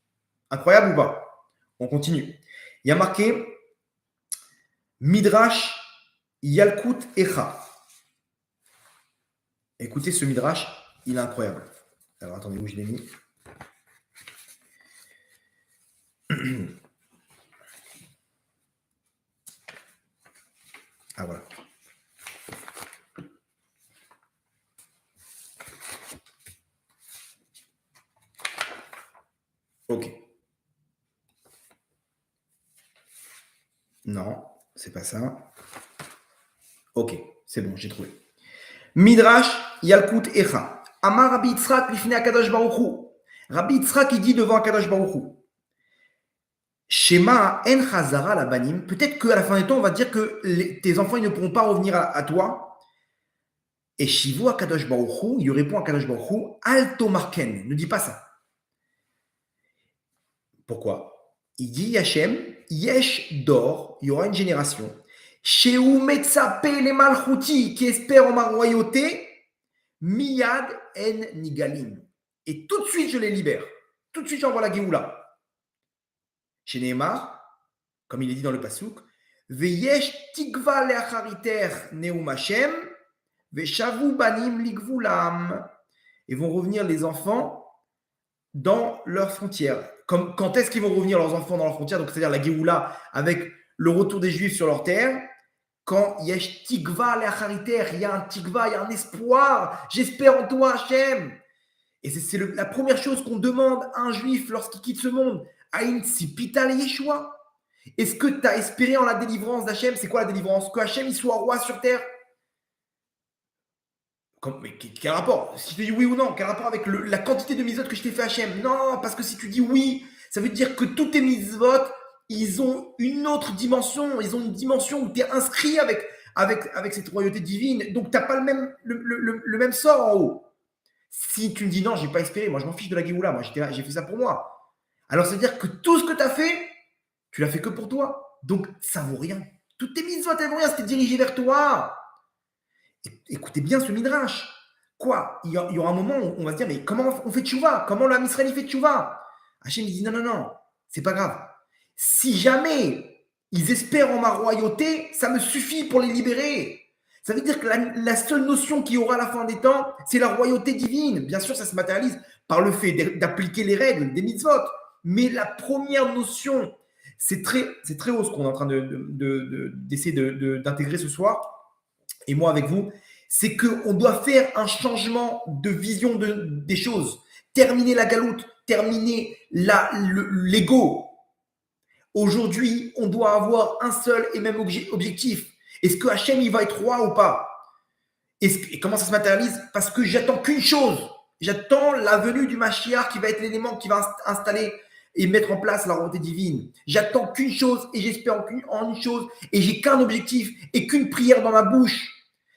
Incroyable ou pas? On continue. Il y a marqué Midrash Yalkut Echa. Écoutez ce Midrash, il est incroyable. Alors attendez, où je l'ai mis? Ah voilà. Ok. Non, c'est pas ça. Ok, c'est bon, j'ai trouvé. Midrash Yalkut Echa. Amar Rabbi Yitzhak lifnei Akadosh Baruch Hu. Rabbi Yitzhak, il dit devant Akadosh Baruch Hu. Shema en chazara la banim. Peut-être qu'à la fin des temps, on va dire que tes enfants ils ne pourront pas revenir à toi. Et Shivu Akadosh Baruch Hu, il répond à Akadosh Baruch Hu, Alto Marken. Ne dis pas ça. Pourquoi? Il dit Hachem, Yesh Dor, il y aura une génération. Sheu Metsape les Malchuti, qui espère en ma royauté, Miyad en Nigalim. Et tout de suite, je les libère. Tout de suite, j'envoie la Géoula. Chez Nehemar, comme il est dit dans le Pasuk, Veyesh Tikva le'achariter Neum Hashem, Veshavu Banim Ligvulam. Et vont revenir les enfants dans leurs frontières. Quand est-ce qu'ils vont revenir leurs enfants dans leurs frontières? Donc, c'est-à-dire la Géoula avec le retour des Juifs sur leur terre. Quand Yesh Tikva le'achariter, il y a un Tikva, il y a un espoir. J'espère en toi, Hashem. Et c'est la première chose qu'on demande à un Juif lorsqu'il quitte ce monde. Aïn Tzipita Yeshua. Est-ce que tu as espéré en la délivrance d'Hachem? C'est quoi la délivrance? Que Hachem il soit roi sur terre? Mais quel rapport? Si tu dis oui ou non, quel rapport avec la quantité de mitzvot que je t'ai fait Hachem? Non, parce que si tu dis oui, ça veut dire que tous tes mitzvot, ils ont une autre dimension. Ils ont une dimension où tu es inscrit avec cette royauté divine. Donc, tu n'as pas le même sort en haut. Si tu me dis non, je n'ai pas espéré, moi je m'en fiche de la Géoula, moi j'ai fait ça pour moi. Alors, ça veut dire que tout ce que tu as fait, tu l'as fait que pour toi. Donc, ça vaut rien. Toutes tes mitzvot, elles vaut rien, c'était dirigé vers toi. Écoutez bien ce midrash. Quoi? Il y aura un moment où on va se dire, mais comment on fait tchouva? Comment le Ham Israël fait tchouva? Hachem dit, non, c'est pas grave. Si jamais ils espèrent en ma royauté, ça me suffit pour les libérer. Ça veut dire que la seule notion qu'il y aura à la fin des temps, c'est la royauté divine. Bien sûr, ça se matérialise par le fait d'appliquer les règles des mitzvot. Mais la première notion, c'est très haut ce qu'on est en train d'essayer d'intégrer ce soir, et moi avec vous, c'est qu'on doit faire un changement de vision des choses. Terminer la galoute, terminer l'ego. Aujourd'hui, on doit avoir un seul et même objectif. Est-ce que Hachem, il va être roi ou pas? Et comment ça se matérialise? Parce que j'attends qu'une chose. J'attends la venue du Mashiach qui va être l'élément qui va installer et mettre en place la royauté divine. J'attends qu'une chose et j'espère en une chose et j'ai qu'un objectif et qu'une prière dans ma bouche.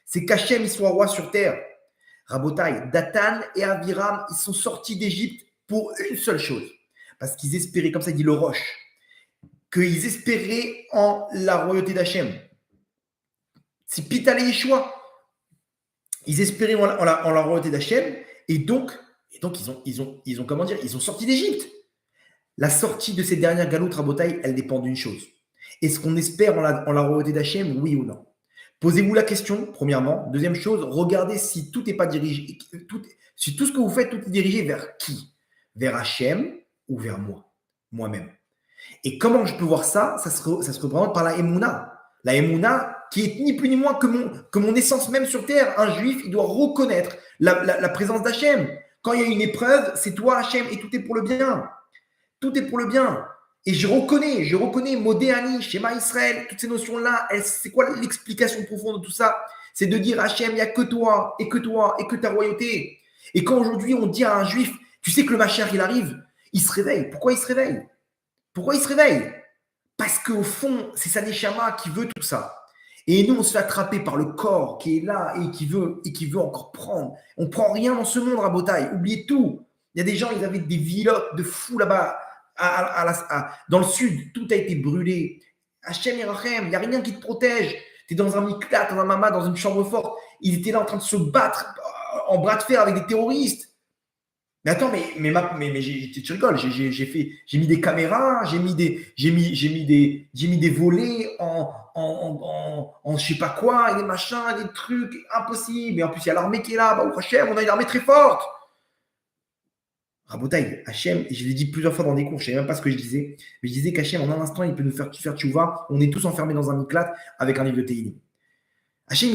C'est qu'Hachem, il soit roi sur terre. Rabotai, Dathan et Aviram, ils sont sortis d'Égypte pour une seule chose. Parce qu'ils espéraient, comme ça dit le Roche, qu'ils espéraient en la royauté d'Hachem. C'est Pital et Yeshua. Ils espéraient en la royauté d'Hachem et donc ils ont comment dire, ils ont sorti d'Égypte. La sortie de ces dernières galoutes Rabotai, elle dépend d'une chose. Est-ce qu'on espère en la royauté d'Hachem, oui ou non? Posez-vous la question, premièrement. Deuxième chose, regardez si tout n'est pas dirigé, si tout ce que vous faites, tout est dirigé vers qui? Vers Hachem ou vers moi-même. Et comment je peux voir ça? Ça se représente par la Emouna. La Emouna qui est ni plus ni moins que mon essence même sur terre. Un juif, il doit reconnaître la présence d'Hachem. Quand il y a une épreuve, c'est toi Hachem et tout est pour le bien. Tout est pour le bien. Et je reconnais Modéani, Shema Israël, toutes ces notions-là, c'est quoi l'explication profonde de tout ça? C'est de dire Hachem, il n'y a que toi et que ta royauté. Et quand aujourd'hui on dit à un juif, tu sais que le Mashiach il arrive, il se réveille. Pourquoi il se réveille? Parce qu'au fond, c'est sa Neshama qui veut tout ça. Et nous, on se fait attraper par le corps qui est là et qui veut encore prendre. On ne prend rien dans ce monde, Rabotai. Oubliez tout. Il y a des gens, ils avaient des villottes de fous là-bas. Dans le sud, tout a été brûlé. Hachem Yerachem, il n'y a rien qui te protège. Tu es dans un miklat, dans un mama, dans une chambre forte. Ils étaient là en train de se battre en bras de fer avec des terroristes. Mais attends, mais tu rigoles, j'ai mis des caméras, j'ai mis des volets en je sais pas quoi, et des machins, des trucs impossibles. Et en plus, il y a l'armée qui est là. Bah, Hachem, on a une armée très forte. Rabotaï, Hachem, et je l'ai dit plusieurs fois dans des cours, je ne savais même pas ce que je disais, mais je disais qu'Hachem, en un instant, il peut nous faire tchouva. On est tous enfermés dans un miklat avec un livre de Tehillim. Hachem,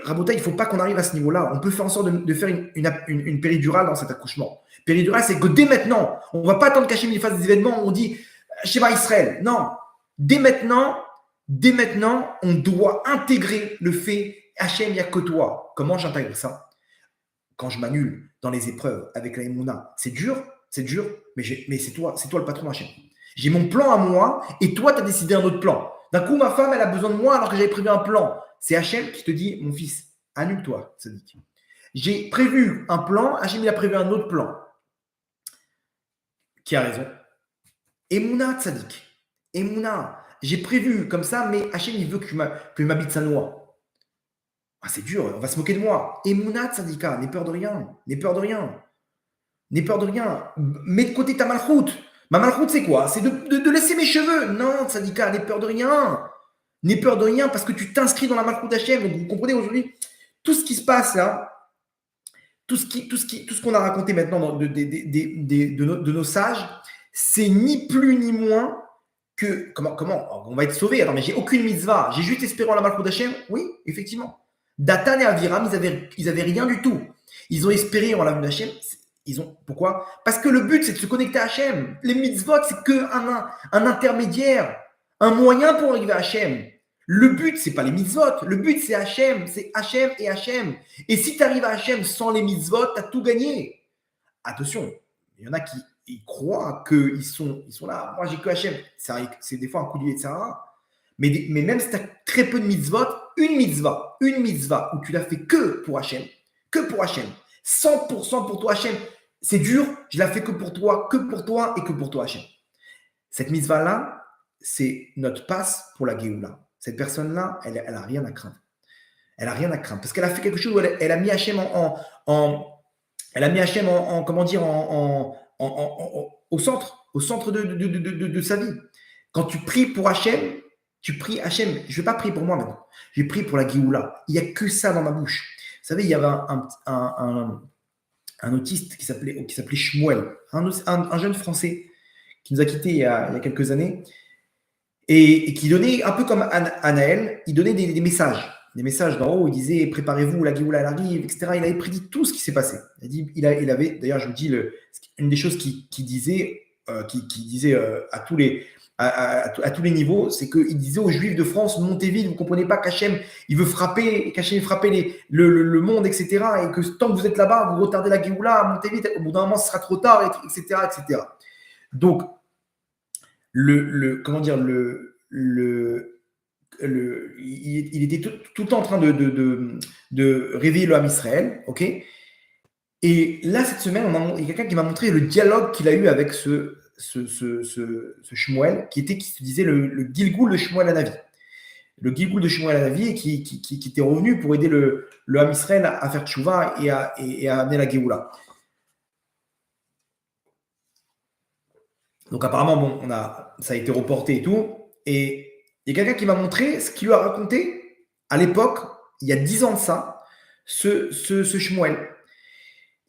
Rabotaï, il ne faut pas qu'on arrive à ce niveau-là. On peut faire en sorte de faire une péridurale dans cet accouchement. Péridurale, c'est que dès maintenant, on ne va pas attendre qu'Hachem fasse des événements où on dit Shema Israël. Non. Dès maintenant, on doit intégrer le fait Hachem, il n'y a que toi. Comment j'intègre ça? Quand je m'annule dans les épreuves avec la Emouna, c'est dur, mais c'est toi le patron Hachem. J'ai mon plan à moi et toi, tu as décidé un autre plan. D'un coup, ma femme, elle a besoin de moi alors que j'avais prévu un plan. C'est Hachem qui te dit, mon fils, annule-toi, Tzadik. J'ai prévu un plan, Hachem, il a prévu un autre plan. Qui a raison? Emouna, Tzadik. Emouna. J'ai prévu comme ça, mais Hachem, il veut que je m'habite sa noix. Ah, c'est dur, on va se moquer de moi. Emouna, Tzadika, n'aie peur de rien. N'aie peur de rien. Mets de côté ta malchoute. Ma malchoute, c'est quoi? C'est de laisser mes cheveux. Non, Tzadika, n'aie peur de rien. N'aie peur de rien parce que tu t'inscris dans la malchoute d'Hachem. Donc, vous comprenez aujourd'hui, tout ce qui se passe là, tout ce qu'on a raconté maintenant de nos sages, c'est ni plus ni moins que. Comment on va être sauvé? Attends, mais j'ai aucune mitzvah. J'ai juste espéré en la malchoute d'Hachem? Oui, effectivement. Dathan et Aviram, ils avaient rien du tout. Ils ont espéré en la vue d'Hachem. Pourquoi? Parce que le but, c'est de se connecter à Hachem. Les mitzvot, c'est qu'un intermédiaire, un moyen pour arriver à Hachem. Le but, c'est pas les mitzvot. Le but, c'est Hachem. C'est Hachem et Hachem. Et si tu arrives à Hachem sans les mitzvot, tu as tout gagné. Attention, il y en a qui croient qu'ils sont là. Moi, j'ai que Hachem. C'est des fois un coup de etc. Mais même si tu as très peu de mitzvot, une mitzvah où tu l'as fait que pour Hachem, 100% pour toi Hachem, c'est dur, je la fais que pour toi et que pour toi Hachem. Cette mitzvah-là, c'est notre passe pour la Géoula. Cette personne-là, elle n'a rien à craindre. Elle n'a rien à craindre parce qu'elle a fait quelque chose où elle a mis Hachem au centre de sa vie. Quand tu pries pour Hachem, Tu pries Hachem, je ne vais pas prier pour moi maintenant. J'ai prié pour la Géoula. Il n'y a que ça dans ma bouche. Vous savez, il y avait un autiste qui s'appelait Shmuel, un jeune Français qui nous a quittés il y a quelques années et qui donnait, un peu comme Anaël, il donnait des messages. Des messages d'en haut, il disait préparez-vous, la Géoula elle arrive, etc. Il avait prédit tout ce qui s'est passé. Il avait, d'ailleurs, je vous dis, une des choses qu'il disait, à tous les niveaux, c'est qu'il disait aux Juifs de France, montez vite, vous ne comprenez pas qu'Hachem, il veut frapper, le monde, etc. Et que tant que vous êtes là-bas, vous retardez la Géoula, montez vite, au bout d'un moment, ce sera trop tard, etc. etc. Donc, comment dire, il était tout le temps en train de réveiller le Ham Israël, ok. Et là, cette semaine, il y a quelqu'un qui m'a montré le dialogue qu'il a eu avec ce Shmuel, qui se disait le Gilgoul de Shmuel Hanavi. Le Gilgoul de Shmuel Hanavi, et qui était revenu pour aider le Ham Israël à faire tchouva et à amener la Géoula. Donc apparemment, bon, ça a été reporté et tout. Et il y a quelqu'un qui m'a montré ce qu'il lui a raconté à l'époque, il y a 10 ans de ça, ce Shmuel.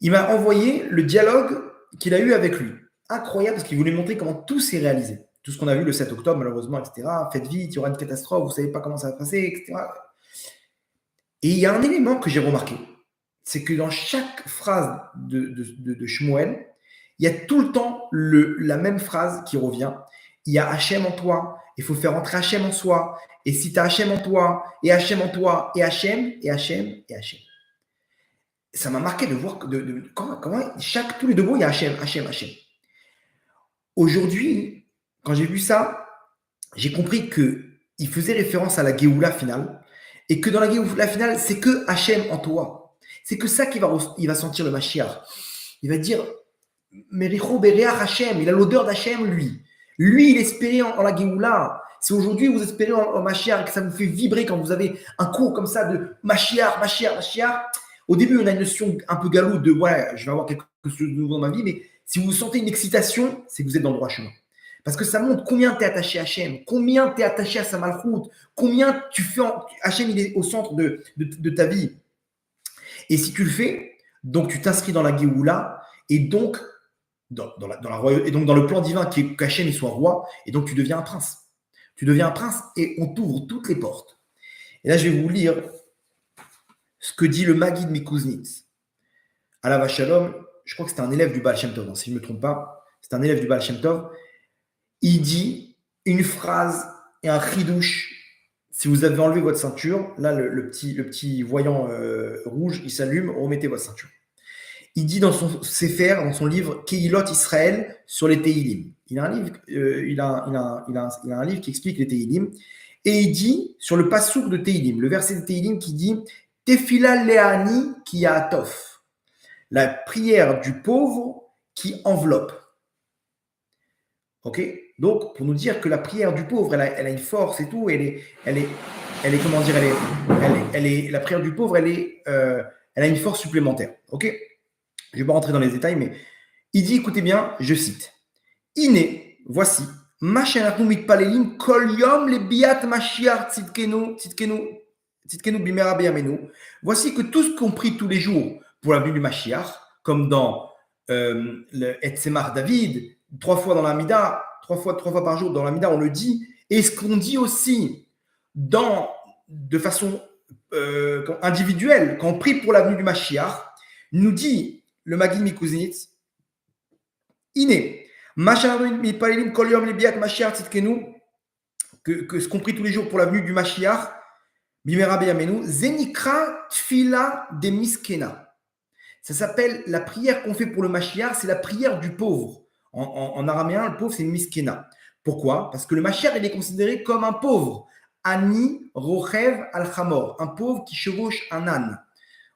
Il m'a envoyé le dialogue qu'il a eu avec lui. Incroyable, parce qu'il voulait montrer comment tout s'est réalisé. Tout ce qu'on a vu le 7 octobre, malheureusement, etc. Faites vite, il y aura une catastrophe, vous ne savez pas comment ça va passer, etc. Et il y a un élément que j'ai remarqué, c'est que dans chaque phrase de Shmuel, il y a tout le temps la même phrase qui revient. Il y a Hachem en toi, il faut faire entrer Hachem en soi. Et si tu as Hachem en toi, et Hachem en toi, et Hachem, et Hachem, et Hachem. Ça m'a marqué de voir comment tous les deux mots, il y a Hachem, Hachem, Hachem. Aujourd'hui, quand j'ai vu ça, j'ai compris qu'il faisait référence à la Géoula finale, et que dans la Géoula finale, c'est que Hachem en toi. C'est que ça qu'il va sentir le Mashiach. Il va dire, Mericho Bereach Hachem, il a l'odeur d'Hachem, lui. Lui, il espérait en la Géoula. Si aujourd'hui vous espérez en Mashiach et que ça vous fait vibrer quand vous avez un cours comme ça de Mashiach, Mashiach, Mashiach, au début, on a une notion un peu galoute de ouais, je vais avoir quelque chose de nouveau dans ma vie, mais si vous sentez une excitation, c'est que vous êtes dans le droit chemin. Parce que ça montre combien tu es attaché à Hachem, combien tu es attaché à sa malchoute, combien tu fais. Hachem, il est au centre de ta vie. Et si tu le fais, donc tu t'inscris dans la Géoula, et donc dans le plan divin qu'Hachem il soit roi, et donc tu deviens un prince. Tu deviens un prince et on t'ouvre toutes les portes. Et là, je vais vous lire ce que dit le Maguid Mikuznitz. Alav Shalom, je crois que c'était un élève du Baal Shem Tov, si je ne me trompe pas, c'est un élève du Baal Shem Tov. Il dit une phrase et un chidouche. Si vous avez enlevé votre ceinture, là, le petit voyant rouge, il s'allume, remettez votre ceinture. Il dit dans son Sefer, dans son livre Kehilot Israël sur les Tehilim. Il a un livre, il a un livre qui explique les Tehilim. Et il dit sur le passouk de Tehilim, le verset de Tehilim qui dit Tefila leani ki ya'atof, la prière du pauvre qui enveloppe. Ok. Donc pour nous dire que la prière du pauvre, elle a une force et tout. Elle est comment dire, la prière du pauvre, elle a une force supplémentaire. Ok. Je ne vais pas rentrer dans les détails, mais il dit, écoutez bien, je cite, Iné, voici, Machenachnu mitpalelim kol yom lebiat mashiach tzidkenu bimera beyamenu. Voici que tout ce qu'on prie tous les jours pour la venue du Mashiach, comme dans le Etzemar David, 3 fois dans la Mida, 3 fois par jour dans la Mida, on le dit, et ce qu'on dit aussi de façon individuelle, quand on prie pour la venue du Mashiach, nous dit le Maguid Mikuznitz, Iné, que ce qu'on prie tous les jours pour la venue du Mashiach, Bimera Beyamenu, Zenikra Tfila de Miskena. Ça s'appelle la prière qu'on fait pour le Mashiach, c'est la prière du pauvre. En araméen, le pauvre, c'est Miskena. Pourquoi? Parce que le Mashiach, il est considéré comme un pauvre. Ani Rochev al-Chamor, un pauvre qui chevauche un âne.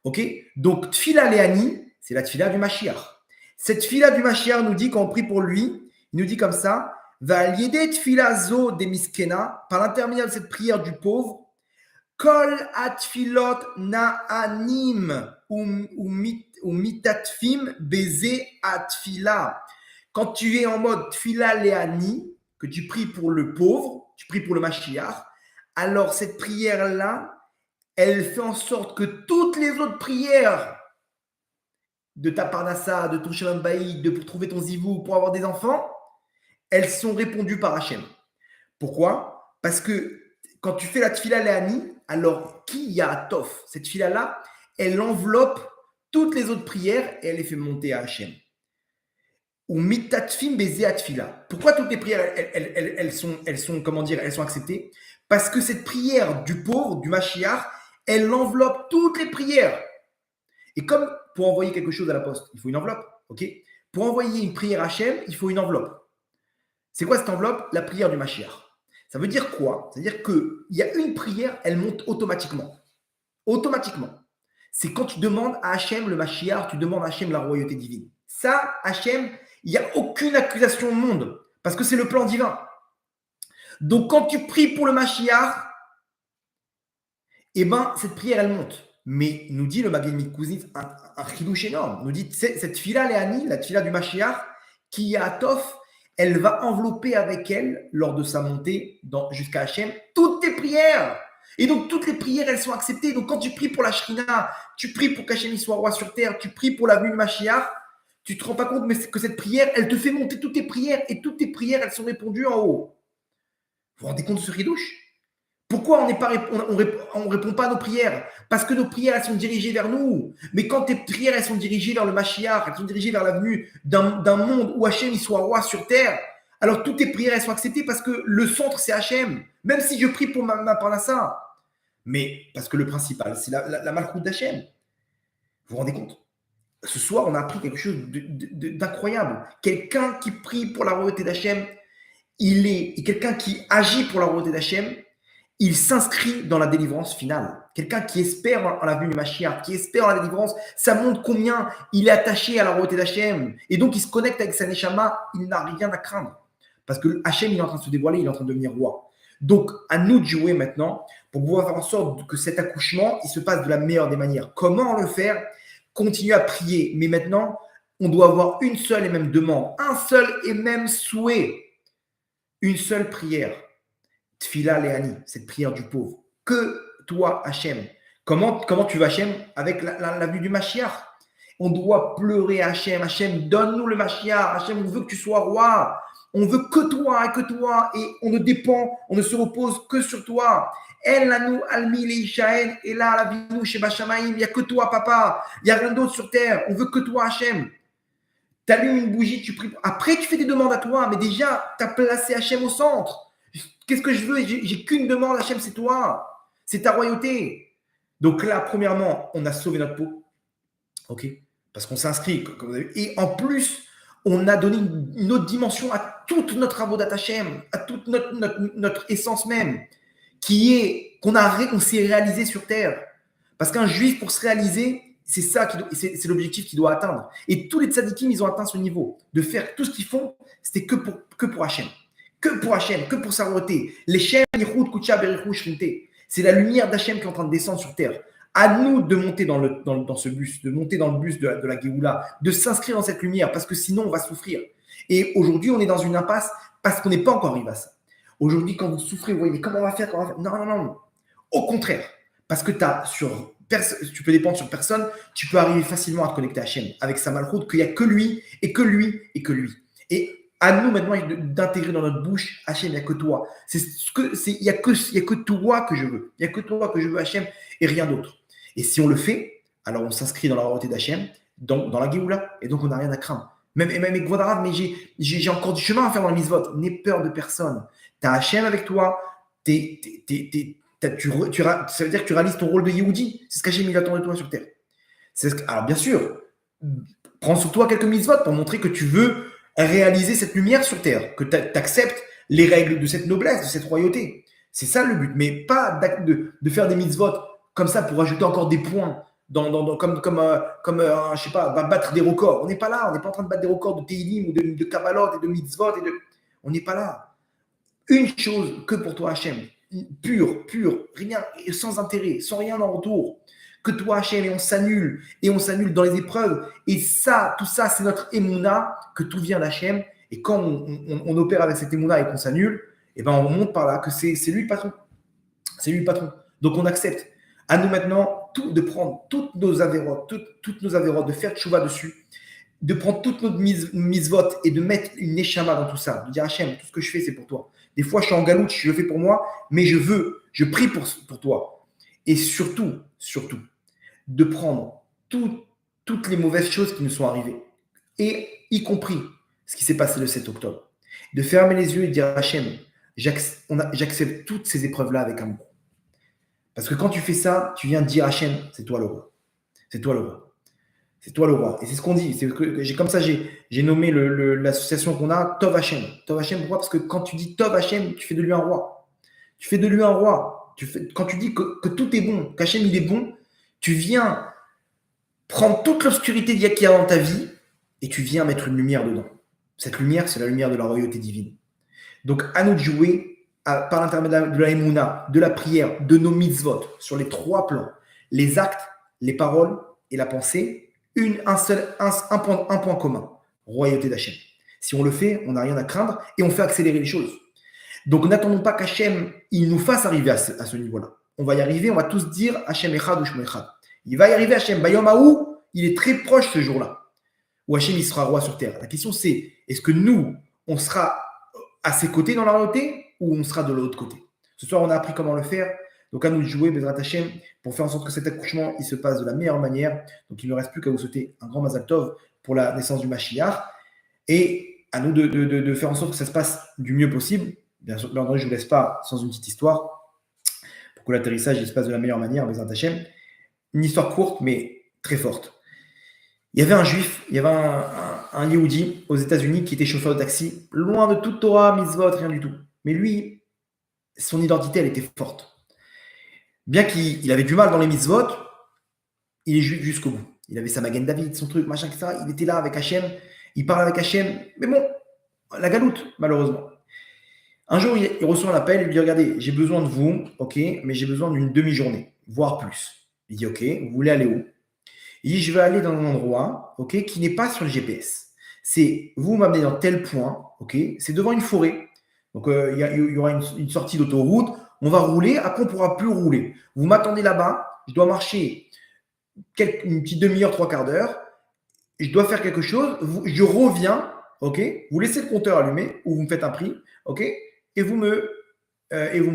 Ok? Donc, Tfila Leani, c'est la tfila du Mashiach. Cette tfila du Mashiach nous dit, quand on prie pour lui, il nous dit comme ça, va lieder tfila zo de miskena, par l'intermédiaire de cette prière du pauvre, kol atfilot na'anim ou mitatfim beze atfila. Quand tu es en mode tfila leani, que tu pries pour le pauvre, tu pries pour le Mashiach, alors cette prière-là, elle fait en sorte que toutes les autres prières de ta parnassa, de ton shalom baïd, pour trouver ton zivou, pour avoir des enfants, elles sont répondues par Hachem. Pourquoi? Parce que quand tu fais la tfila Léani, alors qui y a Tof? Cette tfila-là, elle enveloppe toutes les autres prières et elle les fait monter à Hachem. Ou mitatfim bezé tfila. Pourquoi toutes les prières, elles sont, comment dire, elles sont acceptées? Parce que cette prière du pauvre, du Mashiach, elle enveloppe toutes les prières. Et comme pour envoyer quelque chose à la poste, il faut une enveloppe, ok? Pour envoyer une prière à Hachem, il faut une enveloppe. C'est quoi cette enveloppe? La prière du Mashiach. Ça veut dire quoi? C'est-à-dire qu'il y a une prière, elle monte automatiquement. Automatiquement. C'est quand tu demandes à Hachem le Mashiach, tu demandes à Hachem la royauté divine. Ça, Hachem, il n'y a aucune accusation au monde, parce que c'est le plan divin. Donc, quand tu pries pour le Mashiach, eh ben, cette prière, elle monte. Mais nous dit le Magen Mikouzit un chidouche énorme. Nous dit cette fila Léani, la fila du Mashiach, qui a Tof, elle va envelopper avec elle, lors de sa montée jusqu'à Hachem, toutes tes prières. Et donc, toutes les prières, elles sont acceptées. Donc, quand tu pries pour la Shrina, tu pries pour qu'Hachem soit roi sur terre, tu pries pour la venue du Mashiach, tu ne te rends pas compte mais que cette prière, elle te fait monter toutes tes prières. Et toutes tes prières, elles sont répondues en haut. Vous vous rendez compte de ce chidouche? Pourquoi on ne répond pas à nos prières? Parce que nos prières, elles sont dirigées vers nous. Mais quand tes prières, elles sont dirigées vers le Mashiach, elles sont dirigées vers la venue d'un monde où Hachem il soit roi sur terre, alors toutes tes prières, elles sont acceptées parce que le centre, c'est Hachem. Même si je prie pour ma parnassa. Mais parce que le principal, c'est la malchoute d'Hachem. Vous vous rendez compte? Ce soir, on a appris quelque chose d'incroyable. Quelqu'un qui prie pour la royauté d'Hachem, et quelqu'un qui agit pour la royauté d'Hachem, il s'inscrit dans la délivrance finale. Quelqu'un qui espère en la venue du Mashiach, qui espère en la délivrance, ça montre combien il est attaché à la royauté d'Hachem. Et donc, il se connecte avec sa Neshama, il n'a rien à craindre. Parce que Hachem, il est en train de se dévoiler, il est en train de devenir roi. Donc, à nous de jouer maintenant pour pouvoir faire en sorte que cet accouchement, il se passe de la meilleure des manières. Comment le faire? Continuer à prier. Mais maintenant, on doit avoir une seule et même demande, un seul et même souhait, une seule prière. Tfila Léani, cette prière du pauvre. Que toi, Hachem. Comment tu vas, Hachem, avec la venue du Mashiach? On doit pleurer à Hachem. Hachem, donne-nous le Mashiach. Hachem, on veut que tu sois roi. On veut que toi et que toi. Et on ne dépend, on ne se repose que sur toi. El Lanu Almi Leishaen, et là, la Vinu Sheba Shamaim. Il n'y a que toi, papa. Il n'y a rien d'autre sur terre. On veut que toi, Hachem. Tu allumes une bougie, tu pries. Après, tu fais des demandes à toi. Mais déjà, tu as placé Hachem au centre. Qu'est-ce que je veux? J'ai qu'une demande, Hachem, c'est toi. C'est ta royauté. Donc là, premièrement, on a sauvé notre peau. OK? Parce qu'on s'inscrit. Et en plus, on a donné une autre dimension à toute notre avodat Hachem, à toute notre essence même, qui est qu'on s'est réalisé sur terre. Parce qu'un juif, pour se réaliser, c'est ça, c'est l'objectif qu'il doit atteindre. Et tous les tzadikim, ils ont atteint ce niveau. De faire tout ce qu'ils font, c'était que pour Hachem. Que pour Hachem, que pour sa royauté. C'est la lumière d'Hachem qui est en train de descendre sur terre. À nous de monter dans ce bus, de monter dans le bus de la Géoula, de s'inscrire dans cette lumière, parce que sinon on va souffrir. Et aujourd'hui, on est dans une impasse parce qu'on n'est pas encore arrivé à ça. Aujourd'hui, quand vous souffrez, vous voyez comment on va faire, Non. Au contraire, parce que tu peux dépendre sur personne, tu peux arriver facilement à te connecter à Hachem avec sa malchoute, qu'il n'y a que lui, et que lui, et que lui. Et à nous maintenant d'intégrer dans notre bouche, Hachem, il n'y a que toi. Il n'y a que toi que je veux. Il n'y a que toi que je veux, Hachem, et rien d'autre. Et si on le fait, alors on s'inscrit dans la royauté d'Hachem, dans la Géoula, et donc on n'a rien à craindre. Même Gvodarav, mais j'ai encore du chemin à faire dans le mitzvot. N'aie peur de personne. Tu as Hachem avec toi, ça veut dire que tu réalises ton rôle de Yehudi. C'est ce qu'Hachem il attend de toi sur terre. Alors bien sûr, prends sur toi quelques mitzvot pour montrer que tu veux réaliser cette lumière sur terre, que tu acceptes les règles de cette noblesse, de cette royauté. C'est ça le but, mais pas de faire des mitzvot comme ça pour ajouter encore des points, je sais pas, battre des records. On n'est pas là, on n'est pas en train de battre des records de Teilim ou de Kabbalot et de mitzvot. On n'est pas là. Une chose que pour toi, Hachem, pur, rien, sans intérêt, sans rien en retour. Que toi, Hachem, et on s'annule dans les épreuves. Et ça, tout ça, c'est notre émouna, que tout vient d'Hachem. Et quand on opère avec cette émouna et qu'on s'annule, eh ben on monte par là, que c'est lui le patron. C'est lui le patron. Donc on accepte. À nous maintenant de prendre toutes nos avérotes, de faire tchouva dessus, de prendre toutes nos mises-votes et de mettre une neshama dans tout ça. De dire Hachem, tout ce que je fais, c'est pour toi. Des fois, je suis en galoute, je le fais pour moi, mais je prie pour toi. Et surtout, de prendre toutes les mauvaises choses qui nous sont arrivées, et y compris ce qui s'est passé le 7 octobre. De fermer les yeux et de dire Hachem, j'accepte toutes ces épreuves-là avec amour. Parce que quand tu fais ça, tu viens dire Hachem, c'est toi le roi. C'est toi le roi. C'est toi le roi. Et c'est ce qu'on dit. Comme ça, j'ai nommé l'association qu'on a Tov Hachem. Tov Hachem, pourquoi? Parce que quand tu dis Tov Hachem, tu fais de lui un roi. Tu fais de lui un roi. Quand tu dis que tout est bon, qu'Hachem il est bon, tu viens prendre toute l'obscurité qu'il y a dans ta vie et tu viens mettre une lumière dedans. Cette lumière, c'est la lumière de la royauté divine. Donc, à nous de jouer par l'intermédiaire de la émouna, de la prière, de nos mitzvot, sur les 3 plans, les actes, les paroles et la pensée, un point commun, royauté d'Hachem. Si on le fait, on n'a rien à craindre et on fait accélérer les choses. Donc, n'attendons pas qu'Hachem il nous fasse arriver à ce niveau-là. On va y arriver, on va tous dire Hachem Echad ou Shmo Echad. Il va y arriver Hachem. Bayomaou, il est très proche ce jour-là, où Hachem il sera roi sur terre. La question c'est, est-ce que nous, on sera à ses côtés dans la royauté ou on sera de l'autre côté? Ce soir, on a appris comment le faire. Donc, à nous de jouer, Bezrat Hachem, pour faire en sorte que cet accouchement il se passe de la meilleure manière. Donc, il ne reste plus qu'à vous souhaiter un grand Mazal Tov pour la naissance du Mashiach. Et à nous de faire en sorte que ça se passe du mieux possible. Bien sûr, je ne vous laisse pas sans une petite histoire pour que l'atterrissage il se passe de la meilleure manière, Bezrat Hachem. Une histoire courte, mais très forte. Il y avait un juif, il y avait un Yehudi aux États-Unis qui était chauffeur de taxi, loin de toute Torah, mitzvot, rien du tout. Mais lui, son identité, elle était forte. Bien qu'il avait du mal dans les mitzvot, il est juif jusqu'au bout. Il avait sa Magen David, son truc, machin, etc. Il était là avec Hachem, il parle avec Hachem, mais bon, la galoute, malheureusement. Un jour, il reçoit un appel, il lui dit, regardez, j'ai besoin de vous, ok, mais j'ai besoin d'une demi-journée, voire plus. Il dit, ok, vous voulez aller où? Il dit, je vais aller dans un endroit, ok, qui n'est pas sur le GPS. C'est, vous m'amenez dans tel point, ok, c'est devant une forêt. Donc, il y aura une sortie d'autoroute, on va rouler, après on ne pourra plus rouler. Vous m'attendez là-bas, je dois marcher une petite demi-heure, 3/4 d'heure, je dois faire quelque chose, je reviens, ok, vous laissez le compteur allumé, ou vous me faites un prix, ok, et vous me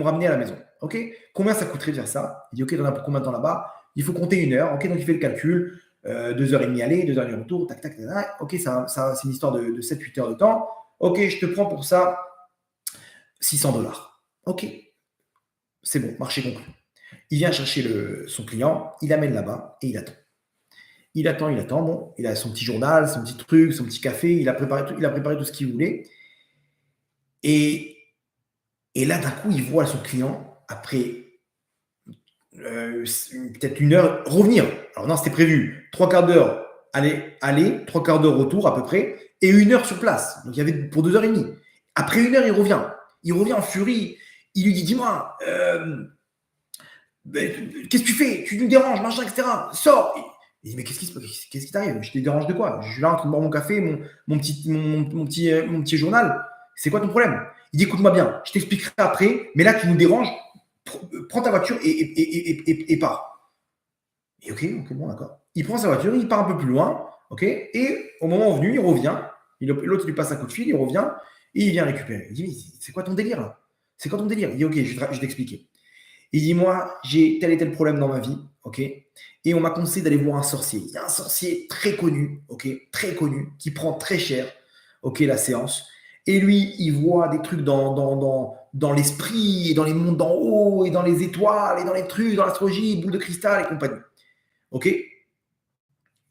ramenez à la maison, ok. Combien ça coûterait de faire ça? Il dit, ok, on a pour combien de temps là-bas? Il faut compter 1 heure, ok, donc il fait le calcul, 2h30 aller, 2h30 retour, tac, tac, tac, tac, ok, ça c'est une histoire de 7-8 heures de temps, ok, je te prends pour ça $600. Ok, c'est bon, marché conclu. Il vient chercher son client, il l'amène là-bas et il attend. Il attend, bon, il a son petit journal, son petit truc, son petit café, il a préparé tout ce qu'il voulait. Et là, d'un coup, il voit son client, après peut-être 1 heure, revenir. Alors non, c'était prévu 3/4 d'heure aller, 3/4 d'heure retour à peu près, et 1 heure sur place. Donc il y avait pour 2h30. Après 1 heure, il revient. Il revient en furie. Il lui dit, dis-moi, qu'est-ce que tu fais? Tu nous déranges, machin, etc. Sors. Il dit, mais qu'est-ce qui t'arrive? Je te dérange de quoi? Je suis là en train de boire mon café, mon petit journal. C'est quoi ton problème? Il dit, écoute-moi bien, je t'expliquerai après, mais là, tu nous déranges. Prends ta voiture et pars. Et ok, bon, d'accord. Il prend sa voiture, il part un peu plus loin, ok, et au moment venu, il revient. L'autre lui passe un coup de fil, il revient, et il vient récupérer. Il dit, mais c'est quoi ton délire là? C'est quoi ton délire? Il dit, ok, je vais t'expliquer. Il dit, moi, j'ai tel et tel problème dans ma vie, ok, et on m'a conseillé d'aller voir un sorcier. Il y a un sorcier très connu, ok, très connu, qui prend très cher, ok, la séance. Et lui, il voit des trucs dans l'esprit, et dans les mondes d'en haut, et dans les étoiles, et dans les trucs, dans l'astrologie, boule de cristal et compagnie. Ok.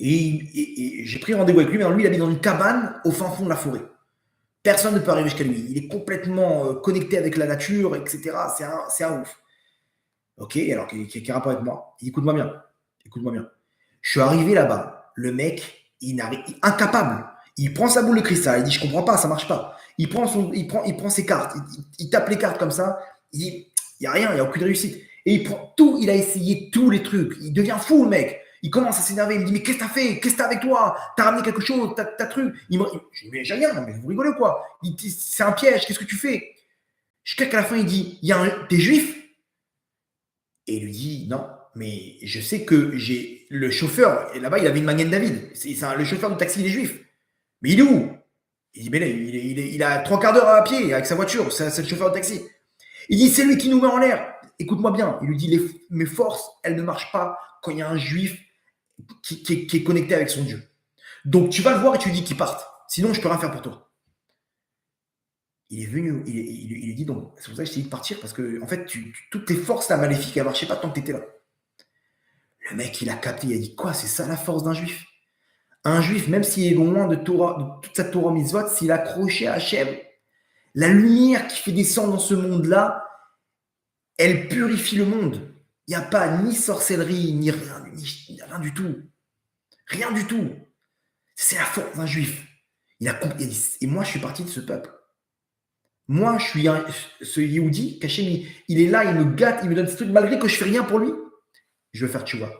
Et j'ai pris rendez-vous avec lui, mais lui, il habite dans une cabane au fin fond de la forêt. Personne ne peut arriver jusqu'à lui. Il est complètement connecté avec la nature, etc. C'est un ouf. Ok, alors qui a rapport avec moi? Écoute-moi bien. Je suis arrivé là-bas. Le mec, incapable. Il prend sa boule de cristal. Il dit, je comprends pas, ça marche pas. Il prend ses cartes. Il tape les cartes comme ça. Il dit, il n'y a rien, il n'y a aucune réussite. Et il prend tout. Il a essayé tous les trucs. Il devient fou, le mec. Il commence à s'énerver. Il me dit, mais qu'est-ce que t'as fait? Qu'est-ce que t'as avec toi? T'as ramené quelque chose? T'as truc? Je lui dis, mais j'ai rien. Mais vous rigolez ou quoi? C'est un piège. Qu'est-ce que tu fais? Jusqu'à la fin, il dit, t'es juif? Et il lui dit, non, mais je sais que j'ai le chauffeur, et là-bas, il avait une Magen David. Le chauffeur du taxi, il est juif. Mais il est où? Il dit, mais là, il a 3 quarts d'heure à pied avec sa voiture, c'est le chauffeur de taxi. Il dit, c'est lui qui nous met en l'air. Écoute-moi bien. Il lui dit, mes forces, elles ne marchent pas quand il y a un juif qui est connecté avec son Dieu. Donc, tu vas le voir et tu lui dis qu'il parte. Sinon, je peux rien faire pour toi. Il est venu, il lui dit donc, c'est pour ça que je t'ai dit de partir, parce que, en fait, toutes tes forces, là, maléfiques, elles ne marchaient pas tant que tu étais là. Le mec, il a capté, il a dit, quoi, c'est ça la force d'un juif? Un juif, même s'il est loin de toute sa Torah mitzvot, s'il est accroché à Hachem, la lumière qui fait descendre dans ce monde-là, elle purifie le monde. Il n'y a pas ni sorcellerie, ni rien du tout. Rien du tout. C'est la force d'un juif. Et moi, je suis parti de ce peuple. Moi, je suis ce Yehudi, Kachem, il est là, il me gâte, il me donne ce truc, malgré que je fais rien pour lui. Je veux faire tchouva.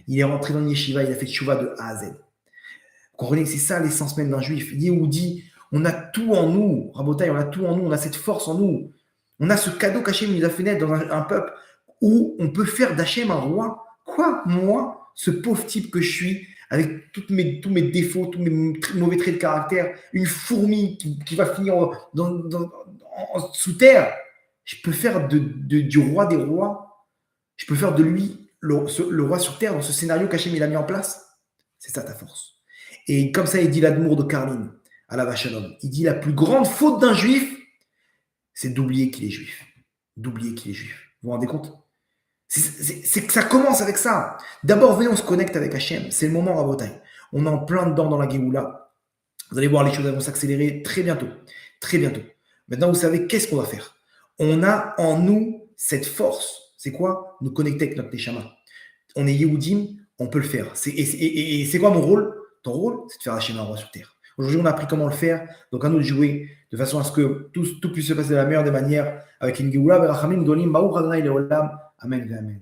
Il est rentré dans le yeshiva, il a fait tchouva de A à Z. Vous comprenez que c'est ça l'essence même d'un juif. Yehudi, on a tout en nous. Rabotai, on a tout en nous, on a cette force en nous. On a ce cadeau qu'Hachem nous a fait naître dans un peuple où on peut faire d'Hachem un roi. Quoi? Moi, ce pauvre type que je suis, avec tous mes défauts, tous mes mauvais traits de caractère, une fourmi qui va finir sous terre, je peux faire du roi des rois, je peux faire de lui le roi sur terre dans ce scénario qu'Hachem il a mis en place. C'est ça ta force. Et comme ça, il dit l'Admour de Karlin à la Vachalom. Il dit la plus grande faute d'un juif, c'est d'oublier qu'il est juif. D'oublier qu'il est juif. Vous vous rendez compte? C'est que ça commence avec ça. D'abord, venez, on se connecte avec Hachem. C'est le moment Rabotai. On est en plein dedans dans la Géoula. Vous allez voir, les choses vont s'accélérer très bientôt. Très bientôt. Maintenant, vous savez qu'est-ce qu'on va faire. On a en nous cette force. C'est quoi? Nous connecter avec notre Neshama. On est Yehudim, on peut le faire. Et c'est quoi mon rôle? Ton rôle, c'est de faire Hachem un roi sur terre. Aujourd'hui, on a appris comment le faire. Donc, à nous de jouer de façon à ce que tout puisse se passer de la meilleure des manières avec une Géoula, Berachamim, Dolim, Baruch Adonai Leolam. Amen, amen.